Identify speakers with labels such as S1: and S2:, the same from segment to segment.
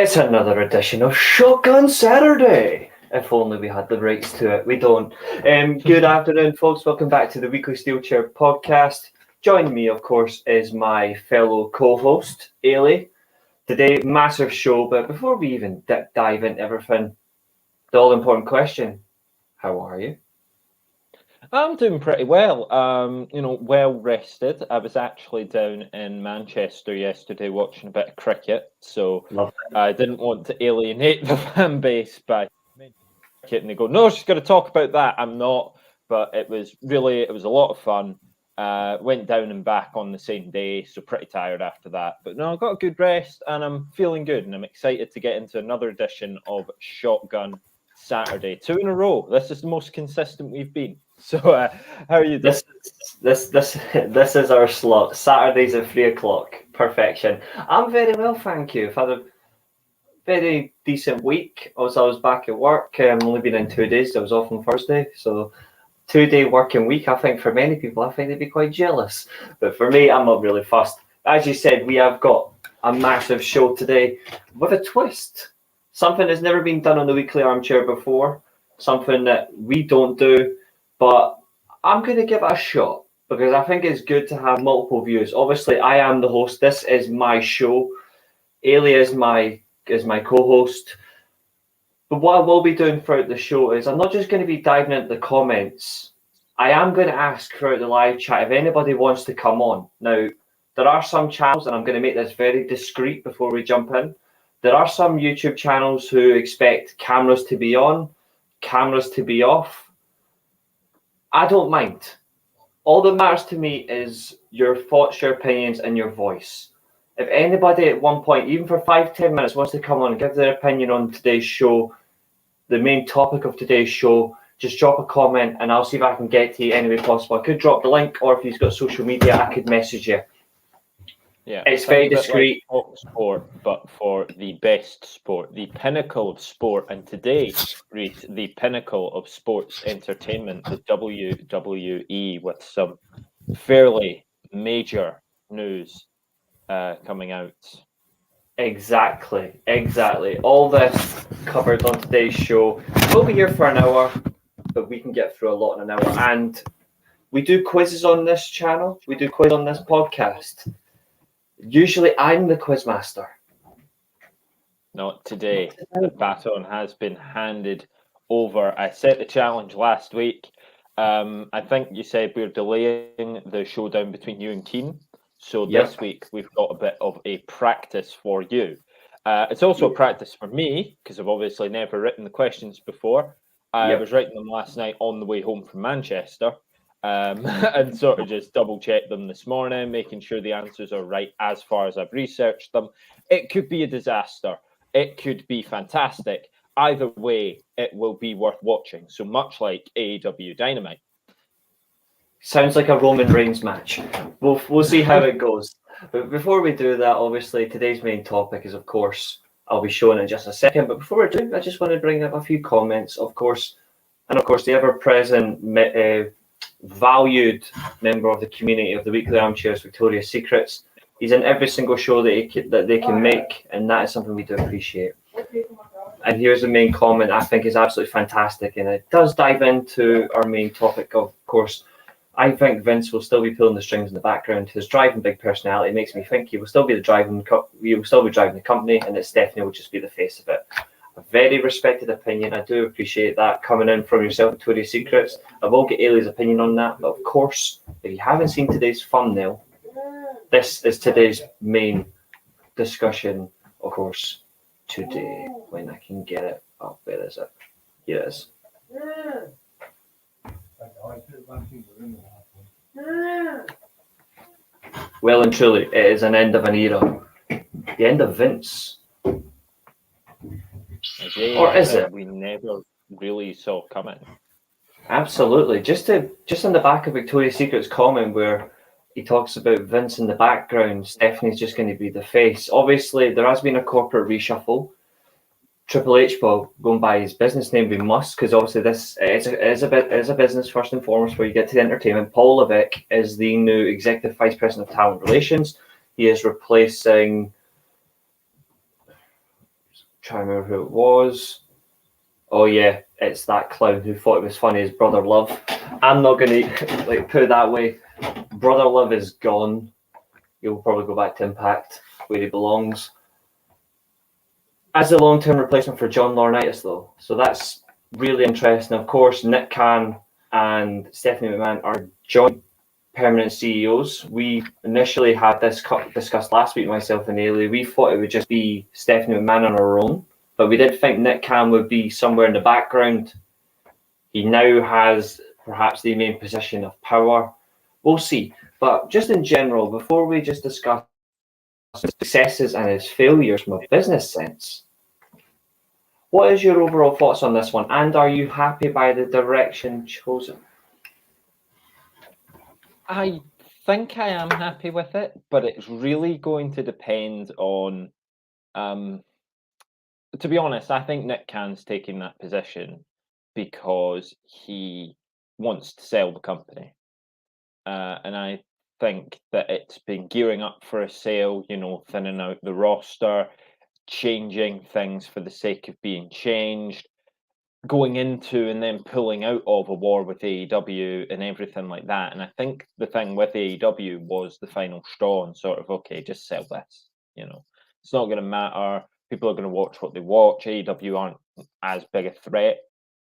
S1: It's another edition of Shotgun Saturday. If only we had the rights to it. We don't. Good afternoon, folks. Welcome back to the Weekly Steelchair podcast. Joining me, of course, is my fellow co-host, Eilidh. Today, massive show, but before we even dive into everything, the all-important question, how are you?
S2: I'm doing pretty well. Well rested. I was actually down in Manchester yesterday watching a bit of cricket, so I didn't want to alienate the fan base by cricket. And they go, "No, she's going to talk about that." I'm not, but it was a lot of fun. Went down and back on the same day, so pretty tired after that. But no, I got a good rest, and I'm feeling good, and I'm excited to get into another edition of Shotgun Saturday, 2 in a row. This is the most consistent we've been. So, how are you doing?
S1: This is our slot. Saturdays at 3:00. Perfection. I'm very well, thank you. I've had a very decent week. I was back at work. Only been in 2 days. I was off on Thursday, so 2-day working week. I think for many people, I think they'd be quite jealous. But for me, I'm not really fussed. As you said, we have got a massive show today with a twist. Something that's never been done on the Weekly Armchair before. Something that we don't do. But I'm going to give it a shot because I think it's good to have multiple views. Obviously, I am the host. This is my show. Eilidh is my co-host. But what I will be doing throughout the show is I'm not just going to be diving into the comments. I am going to ask throughout the live chat if anybody wants to come on. Now, there are some channels, and I'm going to make this very discreet before we jump in. There are some YouTube channels who expect cameras to be on, cameras to be off. I don't mind. All that matters to me is your thoughts, your opinions, and your voice. If anybody at one point, even for 5-10 minutes, wants to come on and give their opinion on today's show, the main topic of today's show, just drop a comment and I'll see if I can get to you any way possible. I could drop the link, or if you've got social media, I could message you.
S2: Yeah,
S1: it's very discreet.
S2: Like sport, but for the best sport, the pinnacle of sport, and today, Reece, the pinnacle of sports entertainment, the WWE, with some fairly major news coming out.
S1: Exactly. All this covered on today's show. We'll be here for an hour, but we can get through a lot in an hour. And we do quizzes on this channel. We do quiz on this podcast. Usually I'm the quizmaster.
S2: Not today. The baton has been handed over. I set the challenge last week. I think you said we're delaying the showdown between you and Keen. So this week we've got a bit of a practice for you. It's also a practice for me because I've obviously never written the questions before. I was writing them last night on the way home from Manchester. And sort of just double check them this morning, making sure the answers are right as far as I've researched them. It could be a disaster. It could be fantastic. Either way, it will be worth watching. So much like AEW Dynamite.
S1: Sounds like a Roman Reigns match. We'll see how it goes. But before we do that, obviously, today's main topic is, of course, I'll be showing in just a second. But before we do, I just want to bring up a few comments, of course. And, of course, the ever-present valued member of the community of the Weekly Armchair's Victoria's Secrets. He's in every single show that they can make, and that is something we do appreciate. And here's the main comment I think is absolutely fantastic, and it does dive into our main topic. Of course, I think Vince will still be pulling the strings in the background. His driving big personality makes me think he will still be driving the company, and that Stephanie will just be the face of it. A very respected opinion. I do appreciate that coming in from yourself, Victoria's Secrets. I will get Eilidh's opinion on that. But of course, if you haven't seen today's thumbnail, this is today's main discussion, of course, today. When I can get it up, where is it? Here it is. Well and truly, it is an end of an era. The end of Vince. Or is it?
S2: We never really saw coming.
S1: Absolutely. Just on the back of Victoria's Secret's comment where he talks about Vince in the background, Stephanie's just going to be the face. Obviously, there has been a corporate reshuffle. Triple H, well, going by his business name, we must, because obviously this is a business first and foremost where you get to the entertainment. Paul Levesque is the new Executive Vice President of Talent Relations. He is replacing Trying to remember who it was. Oh yeah, it's that clown who thought it was funny as Brother Love. I'm not gonna put it that way. Brother Love is gone. He'll probably go back to Impact where he belongs. As the long-term replacement for John Laurinaitis, though, so that's really interesting. Of course, Nick Khan and Stephanie McMahon are joint permanent CEOs. We initially had this discussed last week, myself and Eilidh. We thought it would just be Stephanie McMahon on her own, but we did think Nick Khan would be somewhere in the background. He now has perhaps the main position of power. We'll see. But just in general, before we just discuss his successes and his failures from a business sense, what is your overall thoughts on this one? And are you happy by the direction chosen?
S2: I think I am happy with it, but it's really going to depend on. To be honest, I think Nick Khan's taking that position because he wants to sell the company, and I think that it's been gearing up for a sale. Thinning out the roster, changing things for the sake of being changed, going into and then pulling out of a war with AEW and everything like that. And I think the thing with AEW was the final straw and sort of, okay, just sell this. It's not going to matter. People are going to watch what they watch. AEW aren't as big a threat.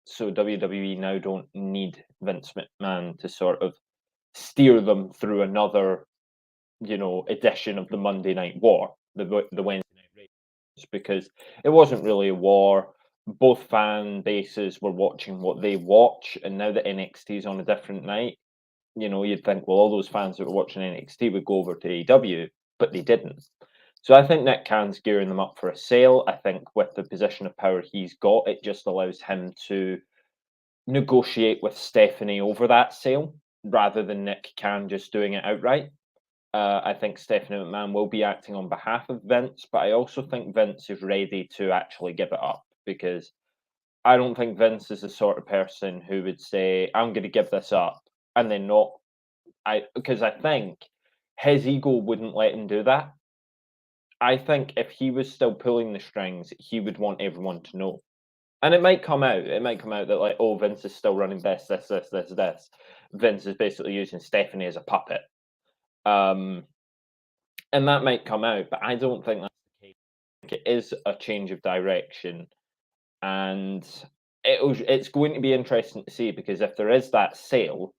S2: So WWE now don't need Vince McMahon to sort of steer them through another, edition of the Monday Night War, the Wednesday Night Race, because it wasn't really a war. Both fan bases were watching what they watch, and now that NXT is on a different night, you'd think, well, all those fans that were watching NXT would go over to AEW, but they didn't. So I think Nick Khan's gearing them up for a sale. I think with the position of power he's got, it just allows him to negotiate with Stephanie over that sale rather than Nick Khan just doing it outright. I think Stephanie McMahon will be acting on behalf of Vince, but I also think Vince is ready to actually give it up, because I don't think Vince is the sort of person who would say, I'm going to give this up and then not. Because I think his ego wouldn't let him do that. I think if he was still pulling the strings, he would want everyone to know. And it might come out. It might come out that, oh, Vince is still running this. Vince is basically using Stephanie as a puppet. And that might come out, but I don't think that's the case. I think it is a change of direction. And it's going to be interesting to see, because if there is that sale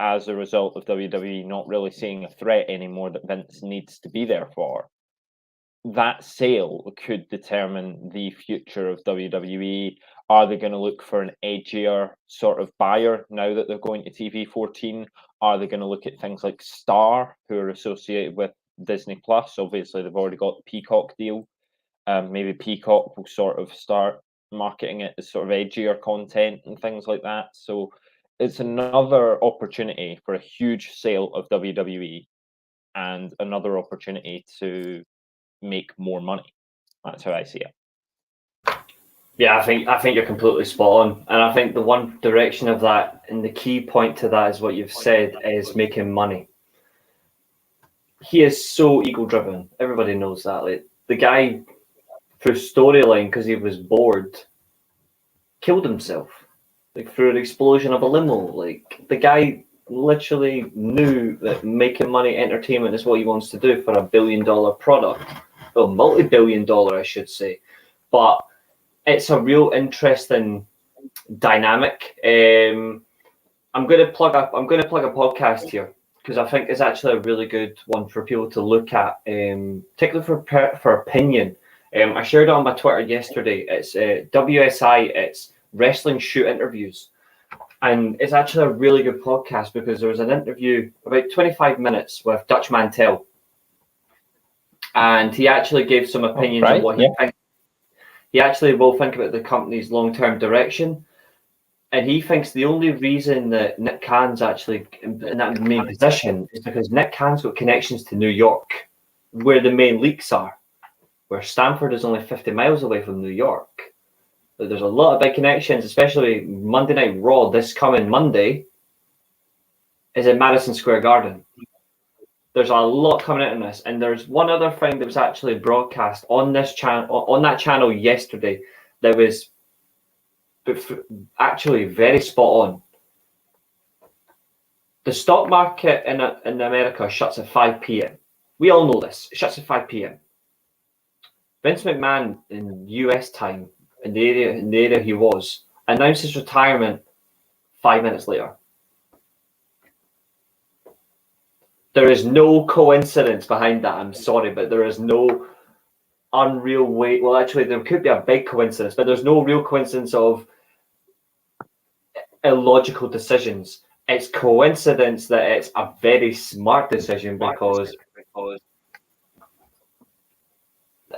S2: as a result of WWE not really seeing a threat anymore that Vince needs to be there for, that sale could determine the future of WWE. Are they going to look for an edgier sort of buyer now that they're going to TV14? Are they going to look at things like Star, who are associated with Disney Plus? Obviously, they've already got the Peacock deal. Maybe Peacock will sort of start marketing it as sort of edgier content and things like that. So it's another opportunity for a huge sale of WWE and another opportunity to make more money. That's how I see it.
S1: Yeah, I think you're completely spot on, and I think the one direction of that, and the key point to that is what you've said, is making money. He is so ego-driven. Everybody knows that. The guy, through storyline, because he was bored, killed himself, through an explosion of a limo. The guy literally knew that making money, entertainment, is what he wants to do for $1 billion product. Well, multi-billion-dollar, I should say. But it's a real interesting dynamic. I'm going to plug a podcast here, because I think it's actually a really good one for people to look at, particularly for opinion. I shared it on my Twitter yesterday. It's WSI. It's Wrestling Shoot Interviews. And it's actually a really good podcast, because there was an interview about 25 minutes with Dutch Mantel. And he actually gave some opinions on what he thinks. He actually will think about the company's long-term direction. And he thinks the only reason that Nick Khan's actually in that main position is because Nick Khan's got connections to New York, where the main leaks are, where Stamford is only 50 miles away from New York. But there's a lot of big connections, especially Monday Night Raw this coming Monday is in Madison Square Garden. There's a lot coming out in this, and there's one other thing that was actually broadcast on this channel, on that channel yesterday, that was actually very spot on. The stock market in America shuts at 5 p.m. We all know this. It shuts at 5 p.m. Vince McMahon in US time, in the area he was, announced his retirement 5 minutes later. There is no coincidence behind that. I'm sorry, but there is no unreal way. Well, actually, there could be a big coincidence, but there's no real coincidence of illogical decisions. It's coincidence that it's a very smart decision because the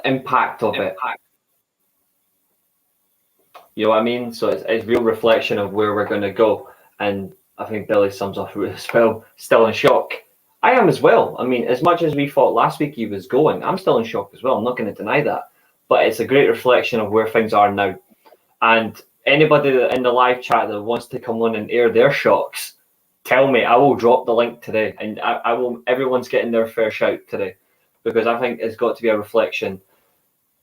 S1: impact of it. You know what I mean? So it's real reflection of where we're going to go. And I think Billy sums up as well. Still in shock. I am as well. I mean, as much as we thought last week he was going, I'm still in shock as well. I'm not going to deny that. But it's a great reflection of where things are now. And anybody in the live chat that wants to come on and air their shocks, tell me. I will drop the link today. And I will. Everyone's getting their fair shout today. Because I think it's got to be a reflection.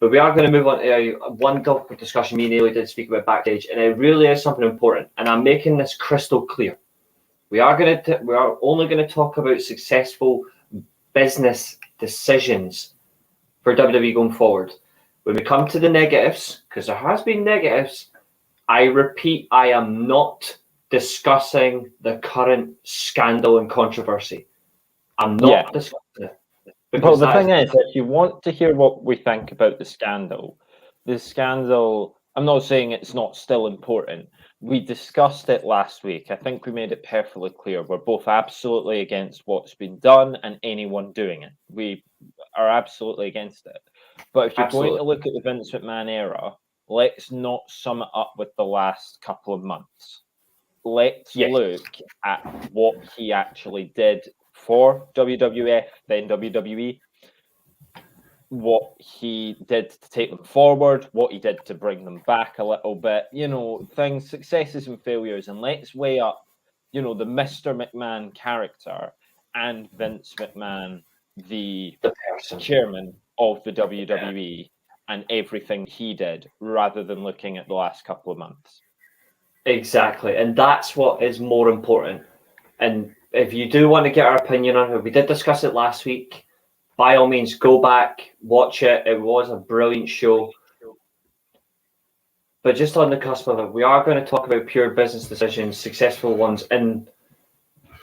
S1: But we are going to move on to one topic of discussion me and Eilidh did speak about backstage. And it really is something important. And I'm making this crystal clear. We are only going to talk about successful business decisions for WWE going forward. When we come to the negatives, because there has been negatives, I repeat, I am not discussing the current scandal and controversy. I'm not discussing it.
S2: Well, the thing is, if you want to hear what we think about the scandal, I'm not saying it's not still important. We discussed it last week. I think we made it perfectly clear. We're both absolutely against what's been done and anyone doing it. We are absolutely against it. But if you're going to look at the Vince McMahon era, let's not sum it up with the last couple of months. Let's look at what he actually did for WWF, then WWE, what he did to take them forward, what he did to bring them back a little bit, things, successes and failures, and let's weigh up, the Mr. McMahon character and Vince McMahon, the chairman of the WWE, and everything he did, rather than looking at the last couple of months.
S1: Exactly, and that's what is more important. And if you do want to get our opinion on it, we did discuss it last week. By all means, go back, watch it. It was a brilliant show. But just on the cusp of it, we are going to talk about pure business decisions, successful ones. And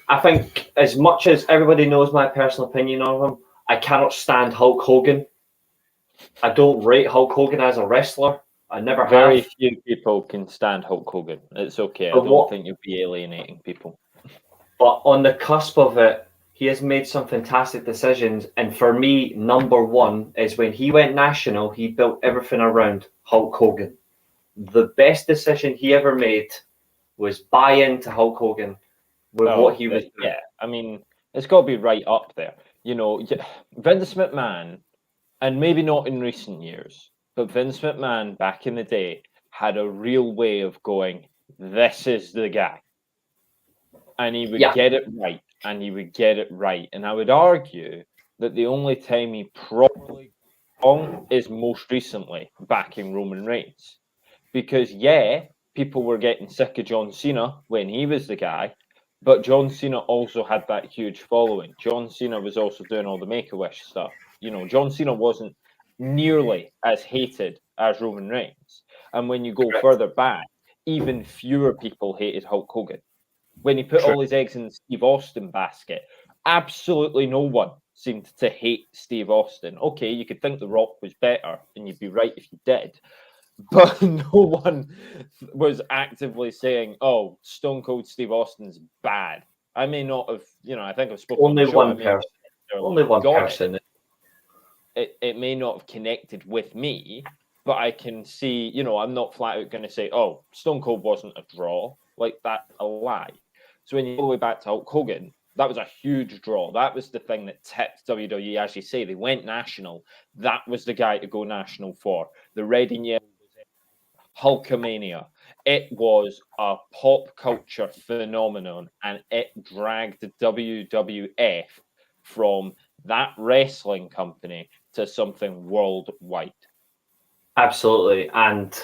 S1: I think as much as everybody knows my personal opinion on him, I cannot stand Hulk Hogan. I don't rate Hulk Hogan as a wrestler. I never have.
S2: Very few people can stand Hulk Hogan. It's okay. I don't think you'll be alienating people.
S1: But on the cusp of it, he has made some fantastic decisions. And for me, number one is when he went national, he built everything around Hulk Hogan. The best decision he ever made was buy into Hulk Hogan with what he was doing.
S2: Yeah, I mean, it's got to be right up there. Vince McMahon, and maybe not in recent years, but Vince McMahon back in the day had a real way of going, this is the guy. And he would get it right. And he would get it right. And I would argue that the only time he probably wrong is most recently backing Roman Reigns. Because, people were getting sick of John Cena when he was the guy, but John Cena also had that huge following. John Cena was also doing all the Make-A-Wish stuff. John Cena wasn't nearly as hated as Roman Reigns. And when you go further back, even fewer people hated Hulk Hogan. When he put all his eggs in the Steve Austin basket, absolutely no one seemed to hate Steve Austin. Okay, you could think The Rock was better, and you'd be right if you did. But no one was actively saying, oh, Stone Cold Steve Austin's bad. I may not have, I think I've spoken
S1: Only
S2: on the show,
S1: one person. Only one person.
S2: It may not have connected with me, but I can see, I'm not flat out going to say, oh, Stone Cold wasn't a draw. Like, that's a lie. So when you go way back to Hulk Hogan, that was a huge draw. That was the thing that tipped WWE, as you say. They went national. That was the guy to go national for. The red and yellow was Hulkamania. It was a pop culture phenomenon, and it dragged the WWF from that wrestling company to something worldwide.
S1: Absolutely. And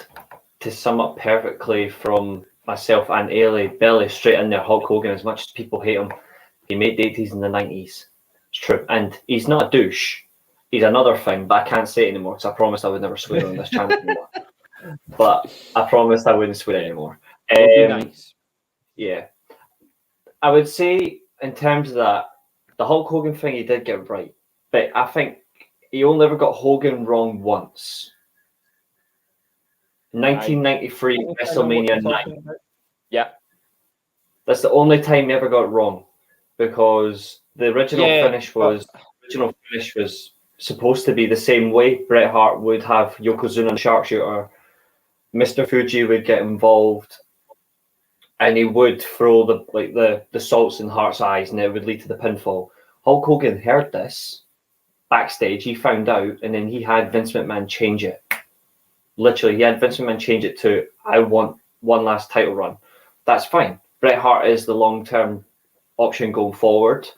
S1: to sum up perfectly from myself and Eilidh, Billy straight in there, Hulk Hogan, as much as people hate him, he made the 80s and the 90s. It's true. And he's not a douche. He's another thing, but I can't say it anymore because I promised I would never swear on this channel anymore. But I promised I wouldn't swear anymore.
S2: Be nice.
S1: Yeah. I would say, in terms of that, the Hulk Hogan thing he did get right. But I think he only ever got Hogan wrong once. 1993 WrestleMania 9.
S2: Yeah.
S1: That's the only time he ever got it wrong, because the original finish was supposed to be the same way. Bret Hart would have Yokozuna and Sharpshooter. Mr. Fuji would get involved, and he would throw the salts in Hart's eyes, and it would lead to the pinfall. Hulk Hogan heard this backstage. He found out, and then he had Vince McMahon change it. Literally, he had Vince McMahon change it to, I want one last title run. That's fine. Bret Hart is the long-term option going forward.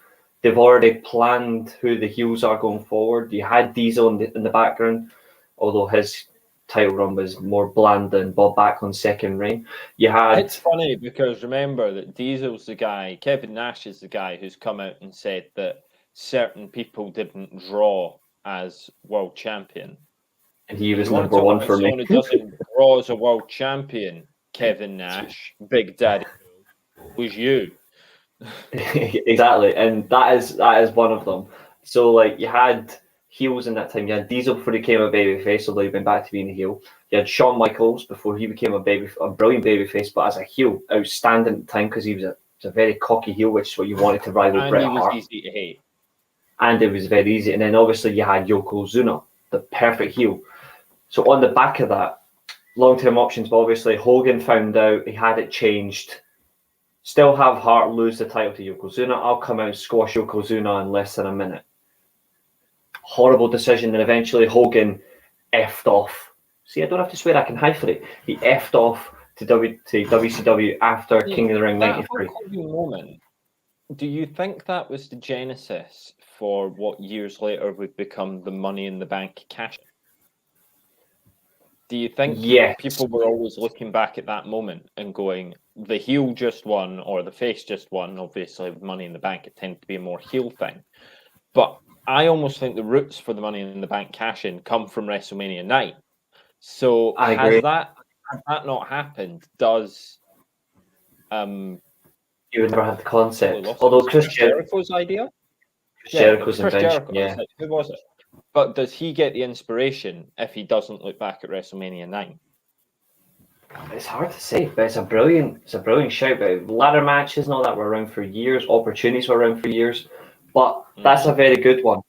S1: They've already planned who the heels are going forward. You had Diesel in the background, although his title run was more bland than Bob Backlund's second reign. It's
S2: funny because remember that Diesel's the guy, Kevin Nash is the guy who's come out and said that certain people didn't draw as world champion.
S1: And he was number one for me.
S2: Someone who doesn't draw as a world champion, Kevin Nash, Big Daddy, was you.
S1: Exactly, and that is one of them. So like you had heels in that time. You had Diesel before he became a babyface, although he went back to being a heel. You had Shawn Michaels before he became a brilliant babyface, but as a heel, outstanding at the time because he was a very cocky heel, which is what you wanted to rival Bret Hart.
S2: And he was easy to hate.
S1: And it was very easy. And then obviously you had Yokozuna, the perfect heel. So on the back of that, long-term options, but obviously Hogan found out he had it changed. Still have Hart lose the title to Yokozuna. I'll come out and squash Yokozuna in less than a minute. Horrible decision. And eventually Hogan effed off. See, I don't have to swear, I can hyphen it. He effed off to WCW after King of the Ring 93.
S2: Moment, do you think that was the genesis for what years later would become the Money in the Bank cash? Do you think people were always looking back at that moment and going, the heel just won or the face just won? Obviously, with Money in the Bank, it tended to be a more heel thing. But I almost think the roots for the Money in the Bank cash-in come from WrestleMania 9. So has that not happened? Does
S1: you would never have the concept? Although Chris
S2: Jericho's idea,
S1: Jericho's invention.
S2: Who was it? But does he get the inspiration if he doesn't look back at WrestleMania 9?
S1: It's hard to say, but it's a brilliant shout. But ladder matches and all that were around for years. Opportunities were around for years. But that's a very good one.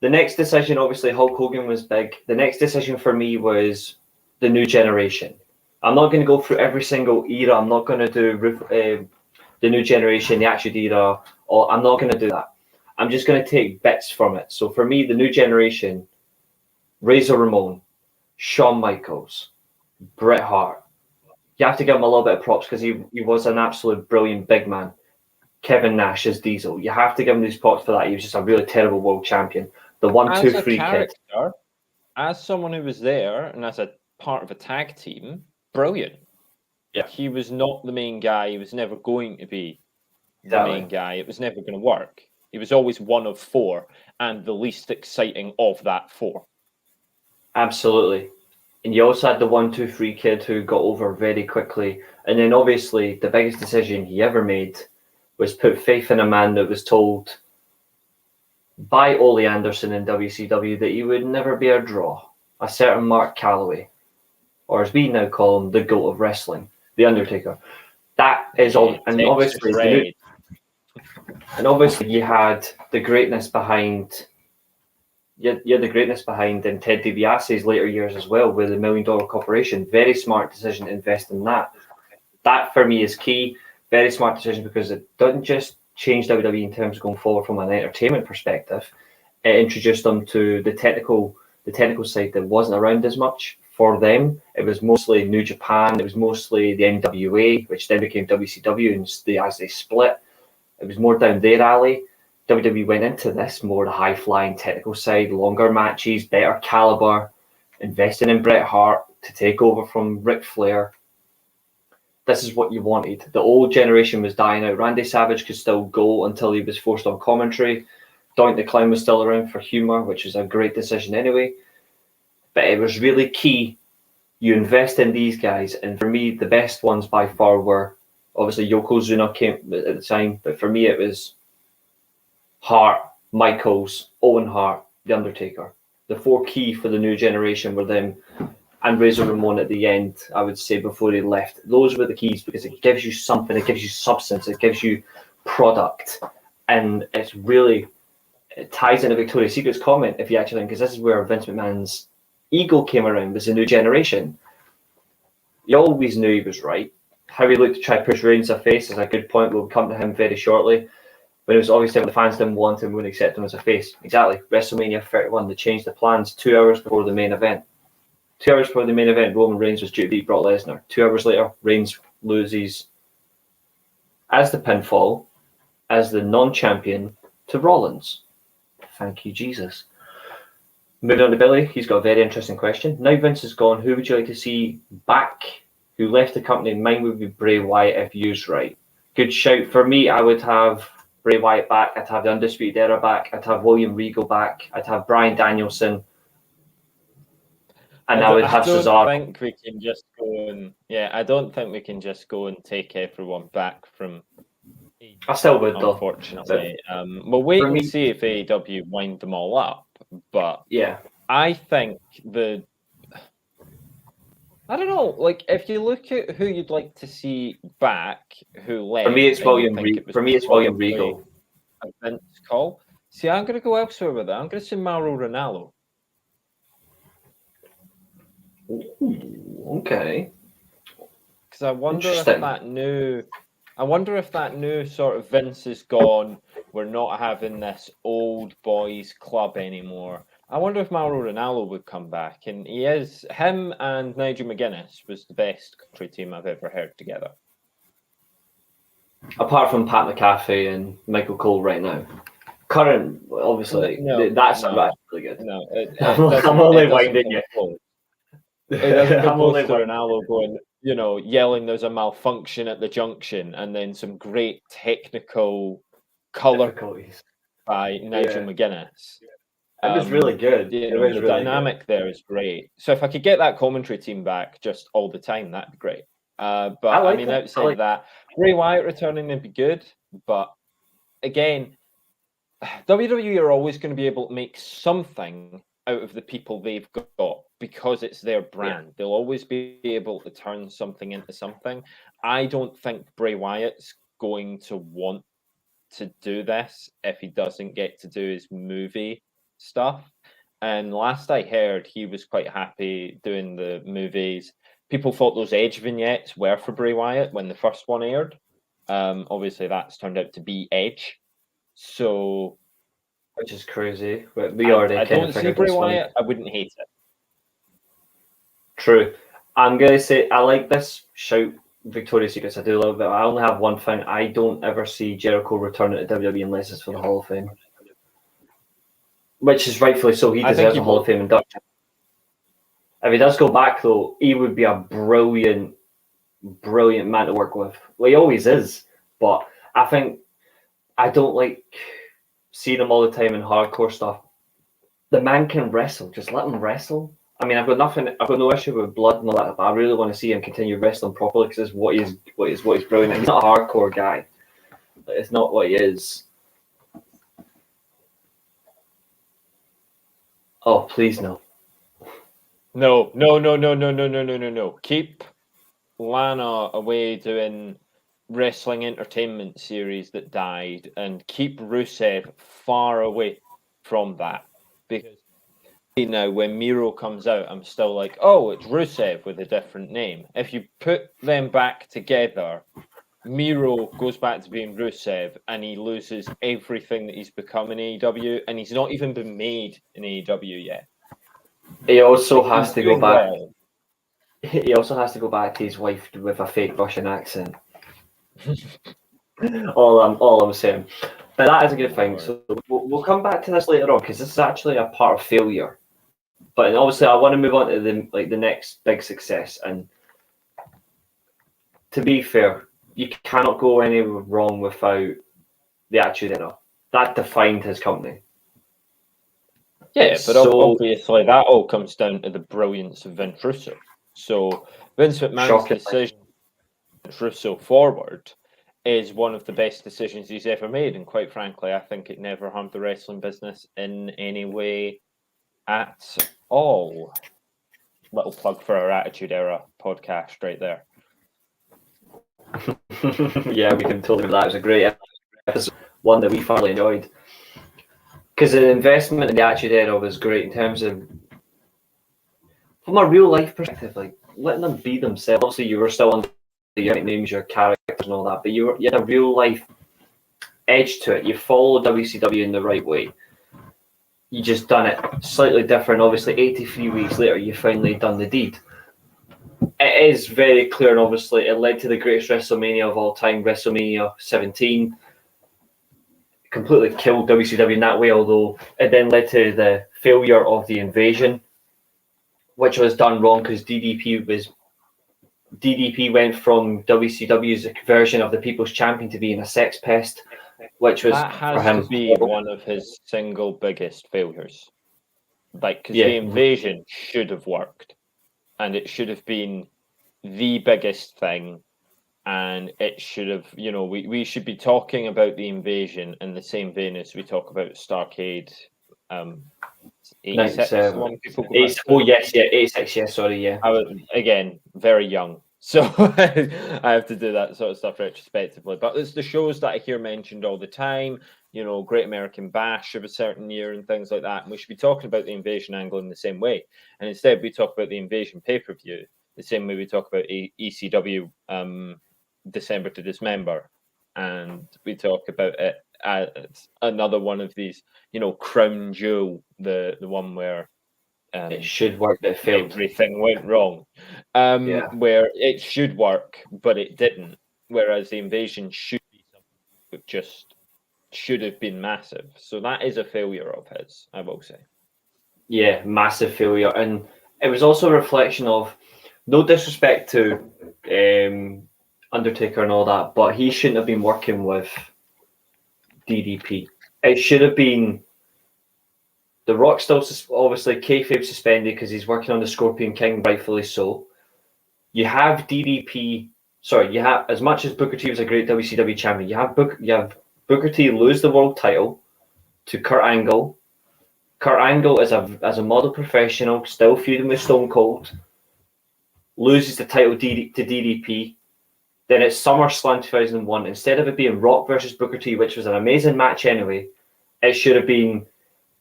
S1: The next decision, obviously, Hulk Hogan was big. The next decision for me was the new generation. I'm not going to go through every single era. I'm not going to do the new generation, the Attitude Era. I'm not going to do that. I'm just going to take bits from it. So for me, the new generation, Razor Ramon, Shawn Michaels, Bret Hart. You have to give him a little bit of props because he was an absolute brilliant big man. Kevin Nash as Diesel. You have to give him these props for that. He was just a really terrible world champion. The 1, 2, 3 kid.
S2: As someone who was there and as a part of a tag team, brilliant.
S1: Yeah.
S2: He was not the main guy. He was never going to be the main guy. It was never going to work. He was always one of 4 and the least exciting of that 4.
S1: Absolutely. And you also had the 1, 2, 3 kid who got over very quickly. And then obviously the biggest decision he ever made was put faith in a man that was told by Ole Anderson in WCW that he would never be a draw. A certain Mark Calloway, or as we now call him, the GOAT of wrestling, The Undertaker. That is all. And obviously you had the greatness behind. You had the greatness behind in Ted DiBiase's later years as well, with the $1 Million Corporation. Very smart decision to invest in that. That for me is key. Very smart decision because it doesn't just change WWE in terms of going forward from an entertainment perspective. It introduced them to the technical side that wasn't around as much for them. It was mostly New Japan. It was mostly the NWA, which then became WCW, and as they split, it was more down their alley. WWE went into this more the high-flying technical side, longer matches, better caliber, investing in Bret Hart to take over from Ric Flair. This is what you wanted. The old generation was dying out. Randy Savage could still go until he was forced on commentary. Doink the Clown was still around for humour, which was a great decision anyway. But it was really key. You invest in these guys, and for me, the best ones by far were obviously Yokozuna came at the time, but for me it was Hart, Michaels, Owen Hart, The Undertaker. The four key for the new generation were them, and Razor Ramon at the end, I would say, before he left. Those were the keys because it gives you something, it gives you substance, it gives you product, and it ties into Victoria's Secret's comment, if you actually think, because this is where Vince McMahon's ego came around, was the new generation. You always knew he was right. How he looked to try to push Reigns a face is a good point. We'll come to him very shortly. But it was obviously what the fans didn't want him, wouldn't accept him as a face. Exactly. WrestleMania 31, they changed the plans 2 hours before the main event. 2 hours before the main event, Roman Reigns was due to beat Brock Lesnar. 2 hours later, Reigns loses as the pinfall, as the non-champion, to Rollins. Thank you, Jesus. Moving on to Billy, he's got a very interesting question. Now Vince is gone, who would you like to see back who left the company? Mine would be Bray Wyatt if used right. Good shout. For me, I would have Bray Wyatt back. I'd have the Undisputed Era back. I'd have William Regal back. I'd have Bryan Danielson. And I would have Cesaro.
S2: I don't think we can just go and I don't think we can just go and take everyone back from.
S1: I still would, though.
S2: Unfortunately, we'll wait and see if AEW wind them all up. But
S1: yeah,
S2: I think I don't know. Like, if you look at who you'd like to see back, who left.
S1: For me, it's William Regal.
S2: A Vince call. See, I'm going to go elsewhere with that. I'm going to say Mauro Ranallo.
S1: Ooh, okay.
S2: Because I wonder if that new sort of Vince is gone. We're not having this old boys club anymore. I wonder if Mauro Ranallo would come back. And him and Nigel McGuinness was the best country team I've ever heard together.
S1: Apart from Pat McAfee and Michael Cole right now. Current, obviously, that's really good.
S2: No,
S1: I'm only winding you.
S2: It doesn't come close to Ranallo going, yelling there's a malfunction at the junction, and then some great technical colour by Nigel McGuinness.
S1: It was really good.
S2: The dynamic there is great. So if I could get that commentary team back just all the time, that'd be great. But outside of that, Bray Wyatt returning would be good. But again, WWE are always going to be able to make something out of the people they've got because it's their brand. They'll always be able to turn something into something. I don't think Bray Wyatt's going to want to do this if he doesn't get to do his movie stuff. And last I heard, he was quite happy doing the movies. People thought those Edge vignettes were for Bray Wyatt when the first one aired. Obviously, that's turned out to be Edge. So,
S1: which is crazy. We already
S2: I don't see Bray Wyatt. I wouldn't hate it.
S1: True. I'm going to say I like this shout, Victoria's Secrets. I do love it. I only have one thing. I don't ever see Jericho returning to WWE unless it's for the Hall of Fame. Which is rightfully so. He deserves a Hall of Fame induction. If he does go back, though, he would be a brilliant man to work with. Well, he always is. But I think I don't like seeing him all the time in hardcore stuff. The man can wrestle. Just let him wrestle. I mean, I've got no issue with blood and all that, but I really want to see him continue wrestling properly because it's what he's brilliant at. He's not a hardcore guy. It's not what he is. Oh, please no.
S2: No. Keep Lana away doing wrestling entertainment series that died and keep Rusev far away from that. Because now when Miro comes out, I'm still like, oh, it's Rusev with a different name. If you put them back together, Miro goes back to being Rusev and he loses everything that he's become in AEW, and he's not even been made in AEW yet.
S1: He also has to go back. He also has to go back to his wife with a fake Russian accent. all I'm saying. But that is a good thing. So we'll come back to this later on because this is actually a part of failure. But obviously, I want to move on to the next big success. And to be fair, you cannot go any wrong without the Attitude Era. That defined his company.
S2: Yeah, but obviously that all comes down to the brilliance of Vince Russo. So Vince McMahon's decision to push Russo forward is one of the best decisions he's ever made. And quite frankly, I think it never harmed the wrestling business in any way at all. Little plug for our Attitude Era podcast right there.
S1: Yeah, we can totally do that. It was a great episode, one that we thoroughly enjoyed. Because the investment in the Attitude Era was great in terms of, from a real life perspective, like letting them be themselves. Obviously, you were still under your names, your characters, and all that, but you had a real life edge to it. You followed WCW in the right way. You just done it slightly different. Obviously, 83 weeks later, you finally done the deed. It is very clear, and obviously, it led to the greatest WrestleMania of all time, WrestleMania 17. Completely killed WCW in that way, although it then led to the failure of the Invasion, which was done wrong because DDP went from WCW's version of the People's Champion to being a sex pest, which was
S2: that has to be one of his single biggest failures. Like, because the Invasion should have worked, and it should have been the biggest thing. And it should have, we should be talking about the Invasion in the same vein as we talk about Starrcade 86.
S1: 86, yeah, sorry, yeah.
S2: I was, again, very young, so I have to do that sort of stuff retrospectively. But it's the shows that I hear mentioned all the time, Great American Bash of a certain year and things like that. And we should be talking about the Invasion angle in the same way. And instead, we talk about the Invasion pay-per-view the same way we talk about ECW December to Dismember, and we talk about it as another one of these, crown jewel, the one where
S1: it should work, but it failed.
S2: Everything went wrong. Where it should work, but it didn't. Whereas the Invasion should be something that just should have been massive. So that is a failure of his, I will say.
S1: Yeah, massive failure, and it was also a reflection of, no disrespect to Undertaker and all that, but he shouldn't have been working with DDP. It should have been The Rock, still obviously kayfabe suspended because he's working on the Scorpion King, rightfully so. You have DDP. Sorry, you have, as much as Booker T was a great WCW champion, you have Booker T lose the world title to Kurt Angle. Kurt Angle as a model professional, still feuding with Stone Cold, loses the title to DDP. Then it's SummerSlam 2001. Instead of it being Rock versus Booker T, which was an amazing match anyway, it should have been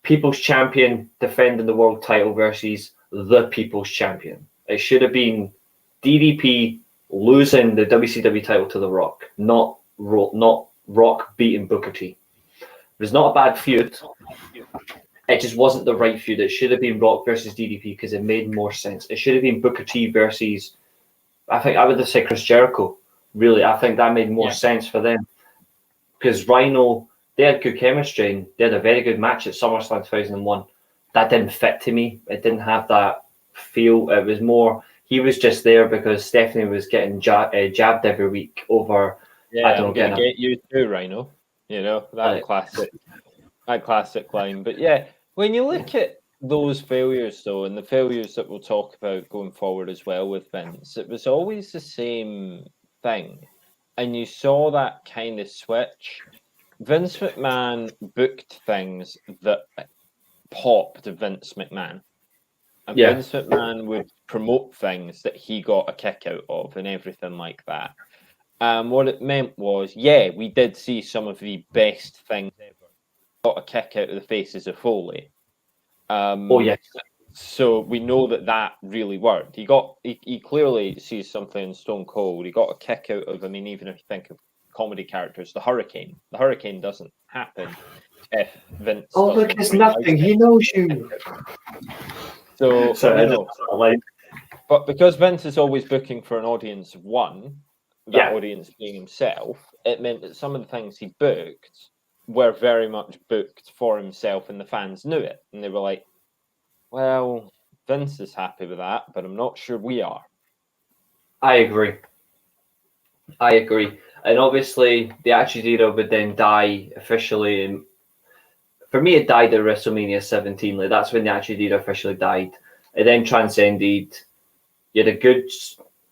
S1: People's Champion defending the world title versus the People's Champion. It should have been DDP losing the WCW title to The Rock, not Rock beating Booker T. It was not a bad feud. It just wasn't the right feud. It should have been Rock versus DDP because it made more sense. It should have been Booker T versus, I think I would have said Chris Jericho. Really, I think that made more sense for them. Because Rhino, they had good chemistry and they had a very good match at SummerSlam 2001. That didn't fit to me. It didn't have that feel. It was more, he was just there because Stephanie was getting jabbed every week over.
S2: Yeah, I'm going to get you too, Rhino. That classic line. But yeah, when you look at those failures, though, and the failures that we'll talk about going forward as well with Vince, it was always the same thing. And you saw that kind of switch. Vince McMahon booked things that popped Vince McMahon. And Vince McMahon would promote things that he got a kick out of and everything like that. What it meant was, we did see some of the best things ever. Got a kick out of the faces of Foley. So we know that really worked. He clearly sees something in Stone Cold. He got a kick out of, even if you think of comedy characters, the Hurricane. The Hurricane doesn't happen if Vince.
S1: Oh, look, it's nothing. He knows you.
S2: So, but because Vince is always booking for an audience of one, that audience being himself, it meant that some of the things he booked were very much booked for himself, and the fans knew it, and they were like, well, Vince is happy with that, but I'm not sure we are.
S1: I agree. And obviously, the Attitude Era would then die officially. And for me, it died at WrestleMania 17. Like, that's when the Attitude Era officially died. It then transcended. You had a good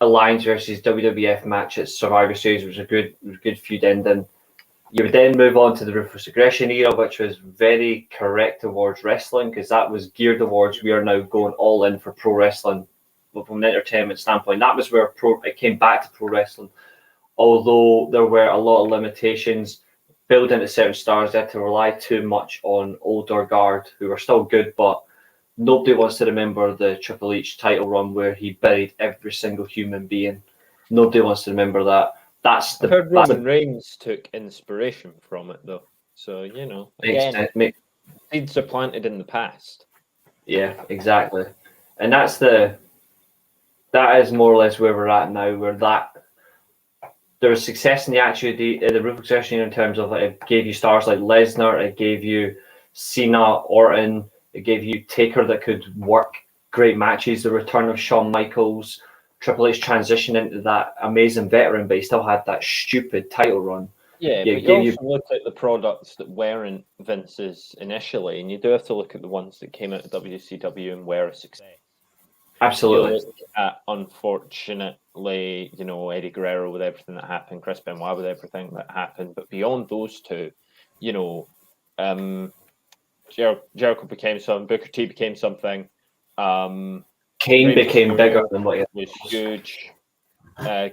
S1: Alliance versus WWF match at Survivor Series, which was a good feud ending. You would then move on to the Ruthless Aggression Era, which was very correct towards wrestling, because that was geared towards, we are now going all in for pro wrestling. But from an entertainment standpoint, that was where it came back to pro wrestling. Although there were a lot of limitations built into certain stars, they had to rely too much on older guard, who were still good, but nobody wants to remember the Triple H title run where he buried every single human being. Nobody wants to remember that.
S2: I've heard Roman Reigns took inspiration from it, though. So, again, seeds are planted in the past.
S1: Yeah, exactly. And that is more or less where we're at now, where there was success in the Ruthless Aggression in terms of it gave you stars like Lesnar, it gave you Cena, Orton, it gave you Taker that could work great matches, the return of Shawn Michaels, Triple H transition into that amazing veteran, but he still had that stupid title run.
S2: Yeah, but you also look at the products that weren't Vince's initially, and you do have to look at the ones that came out of WCW and were a success.
S1: Absolutely.
S2: You look at, unfortunately, Eddie Guerrero with everything that happened, Chris Benoit with everything that happened, but beyond those two, Jericho became something, Booker T became something.
S1: Kane became bigger than what he
S2: was huge.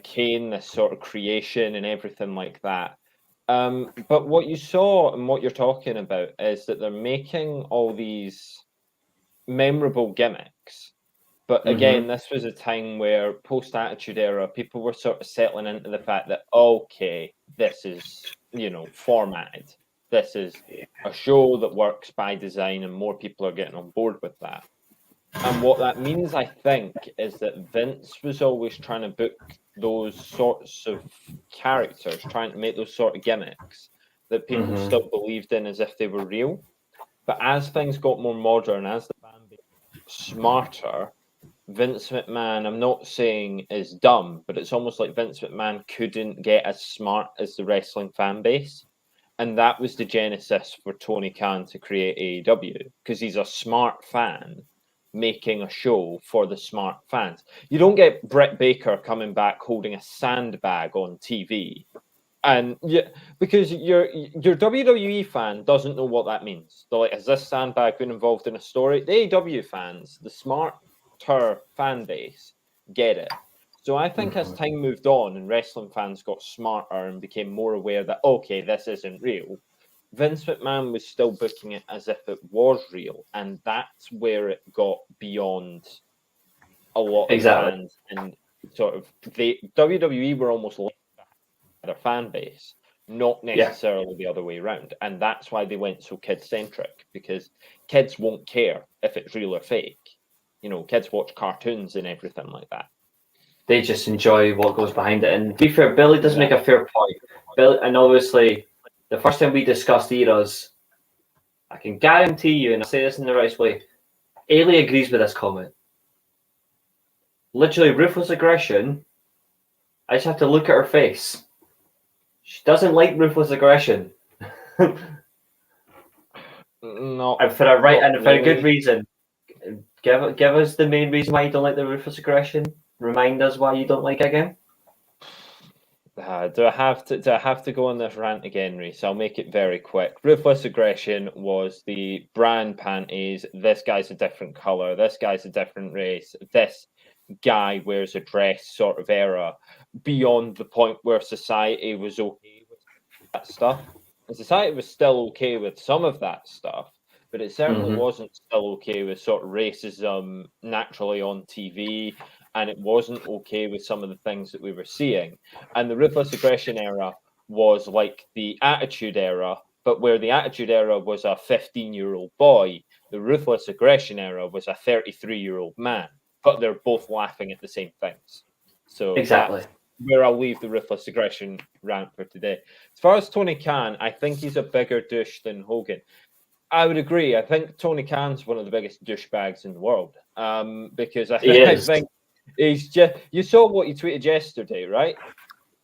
S2: Kane, this sort of creation and everything like that. But what you saw and what you're talking about is that they're making all these memorable gimmicks. But again, this was a time where post-Attitude Era, people were sort of settling into the fact that, okay, this is, formatted. This is a show that works by design, and more people are getting on board with that. And what that means, I think, is that Vince was always trying to book those sorts of characters, trying to make those sort of gimmicks that people still believed in as if they were real. But as things got more modern, as the fan became smarter, Vince McMahon, I'm not saying is dumb, but it's almost like Vince McMahon couldn't get as smart as the wrestling fan base. And that was the genesis for Tony Khan to create AEW, because he's a smart fan making a show for the smart fans. You don't get Britt Baker coming back holding a sandbag on TV. And because your WWE fan doesn't know what that means. They're like, has this sandbag been involved in a story? The AEW fans, the smarter fan base, get it. So I think as time moved on and wrestling fans got smarter and became more aware that, okay, this isn't real, Vince McMahon was still booking it as if it was real. And that's where it got beyond a lot of fans. And sort of, WWE were almost like their fan base, not necessarily the other way around. And that's why they went so kid-centric, because kids won't care if it's real or fake. Kids watch cartoons and everything like that.
S1: They just enjoy what goes behind it. And to be fair, Billy does make a fair point. And obviously, the first time we discussed eras, I can guarantee you, and I'll say this in the right way, Eilidh agrees with this comment. Literally, Ruthless Aggression, I just have to look at her face. She doesn't like Ruthless Aggression.
S2: No.
S1: And for a good reason. Give us the main reason why you don't like the Ruthless Aggression. Remind us why you don't like it again.
S2: Do I have to go on this rant again, Reece? I'll make it very quick. Ruthless Aggression was the brand panties. This guy's a different color. This guy's a different race. This guy wears a dress sort of era, beyond the point where society was okay with that stuff. And society was still okay with some of that stuff, but it certainly wasn't still okay with sort of racism naturally on TV. And it wasn't okay with some of the things that we were seeing. And the Ruthless Aggression Era was like the Attitude Era, but where the Attitude Era was a 15-year-old boy, the Ruthless Aggression Era was a 33-year-old man. But they're both laughing at the same things. So
S1: exactly.
S2: where I'll leave the Ruthless Aggression rant for today. As far as Tony Khan, I think he's a bigger douche than Hogan. I would agree. I think Tony Khan's one of the biggest douchebags in the world. Because I think he's just. You saw what he tweeted yesterday, right?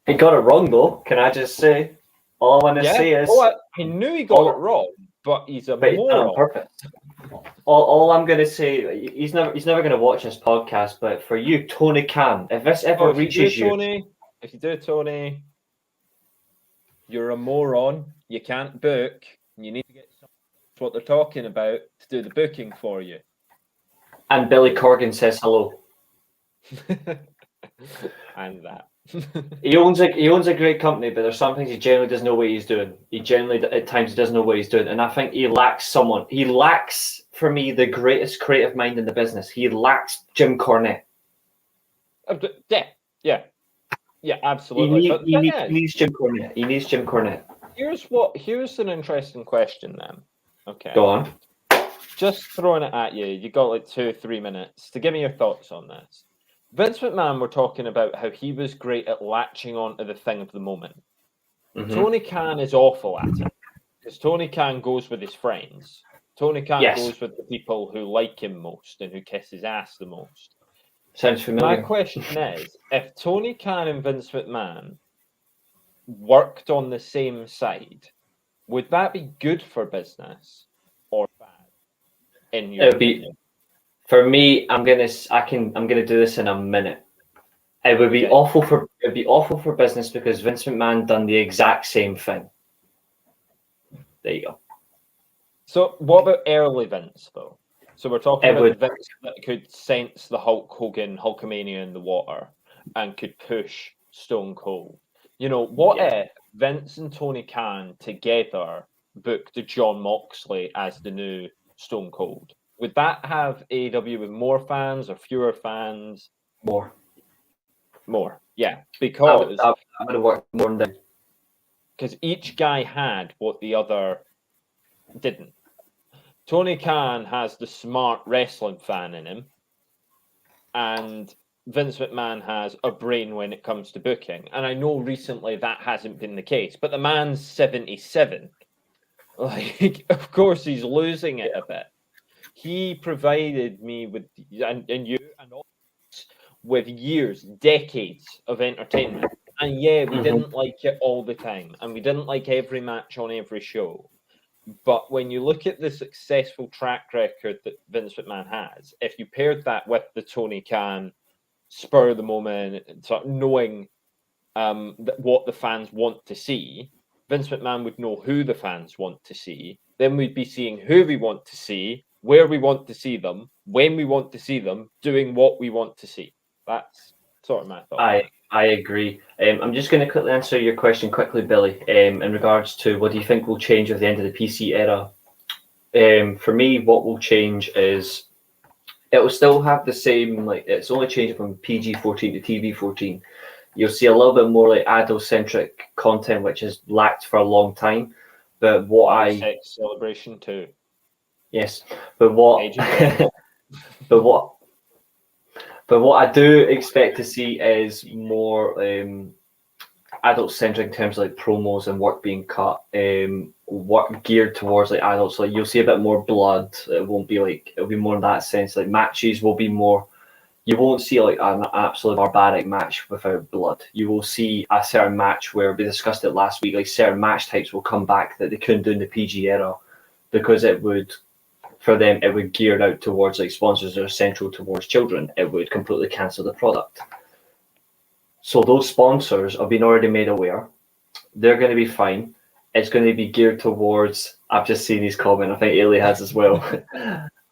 S1: He got it wrong, though. Can I just say? All I want to say is...
S2: I knew he got it wrong, but he's a moron.
S1: On purpose. All I'm going to say, he's never going to watch this podcast, but for you, Tony Khan, if this ever reaches you...
S2: If you do, Tony, you're a moron. You can't book. You need to get what they're talking about to do the booking for you.
S1: And Billy Corgan says hello.
S2: And that.
S1: He owns a great company, but there's some things he generally doesn't know what he's doing. He generally at times doesn't know what he's doing, and I think he lacks someone. He lacks, for me, the greatest creative mind in the business. He lacks Jim Cornette.
S2: Yeah, absolutely.
S1: He needs Jim Cornette. He needs Jim Cornette.
S2: Here's an interesting question then. Okay.
S1: Go on.
S2: Just throwing it at you. You got like 2-3 minutes to give me your thoughts on this. Vince McMahon, we're talking about how he was great at latching on to the thing of the moment. Mm-hmm. Tony Khan is awful at it because Tony Khan goes with his friends. Tony Khan goes with the people who like him most and who kiss his ass the most.
S1: Sounds familiar.
S2: My question is, if Tony Khan and Vince McMahon worked on the same side, would that be good for business or bad? In your opinion?
S1: For me, I'm gonna do this in a minute. It would be awful for business because Vince McMahon done the exact same thing. There you go.
S2: So what about early Vince though? So we're talking about the Vince that could sense the Hulkamania in the water and could push Stone Cold. You know, what if Vince and Tony Khan together booked John Moxley as the new Stone Cold? Would that have AEW with more fans or fewer fans?
S1: More,
S2: yeah. Because
S1: I would have worked more than that.
S2: Because each guy had what the other didn't. Tony Khan has the smart wrestling fan in him, and Vince McMahon has a brain when it comes to booking. And I know recently that hasn't been the case, but the man's 77. Like, of course, he's losing it a bit. He provided me with, and you and all, with years, decades of entertainment. And we didn't like it all the time. And we didn't like every match on every show. But when you look at the successful track record that Vince McMahon has, if you paired that with the Tony Khan spur of the moment, sort of knowing what the fans want to see, Vince McMahon would know who the fans want to see. Then we'd be seeing who we want to see, where we want to see them, when we want to see them, doing what we want to see. That's sort of my thought.
S1: I agree. I'm just going to quickly answer your question quickly, Billy, in regards to what do you think will change at the end of the PC era. For me, what will change is it will still have the same, like, it's only changing from PG-14 to TV-14. You'll see a little bit more like adult-centric content, which has lacked for a long time. But
S2: Sex Celebration too.
S1: Yes, but what I do expect to see is more adult-centric in terms of like promos and work being cut, work geared towards like adults. Like you'll see a bit more blood. It'll be more in that sense. Like matches will be more. You won't see like an absolute barbaric match without blood. You will see a certain match where we discussed it last week. Like certain match types will come back that they couldn't do in the PG era because it would. For them, it would geared out towards like sponsors that are central towards children. It would completely cancel the product. So those sponsors have been already made aware. They're going to be fine. It's going to be geared towards. I've just seen his comment. I think Eilidh has as well.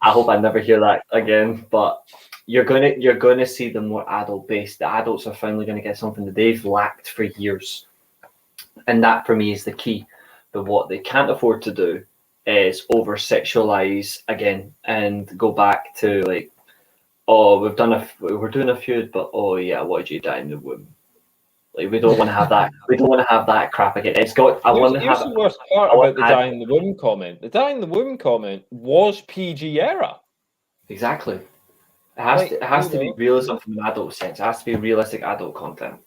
S1: I hope I never hear that again. But you're going to see them more adult based. The adults are finally going to get something that they've lacked for years, and that for me is the key. But what they can't afford to do is over sexualize again and go back to like, oh, we're doing a feud, but oh yeah, what did you die in the womb? Like we don't want to have that. We don't want to have that crap again. It's got.
S2: Here's the worst part about the die in the womb comment. The die in the womb comment was PG era.
S1: Exactly. It has to be realism from an adult sense. It has to be realistic adult content.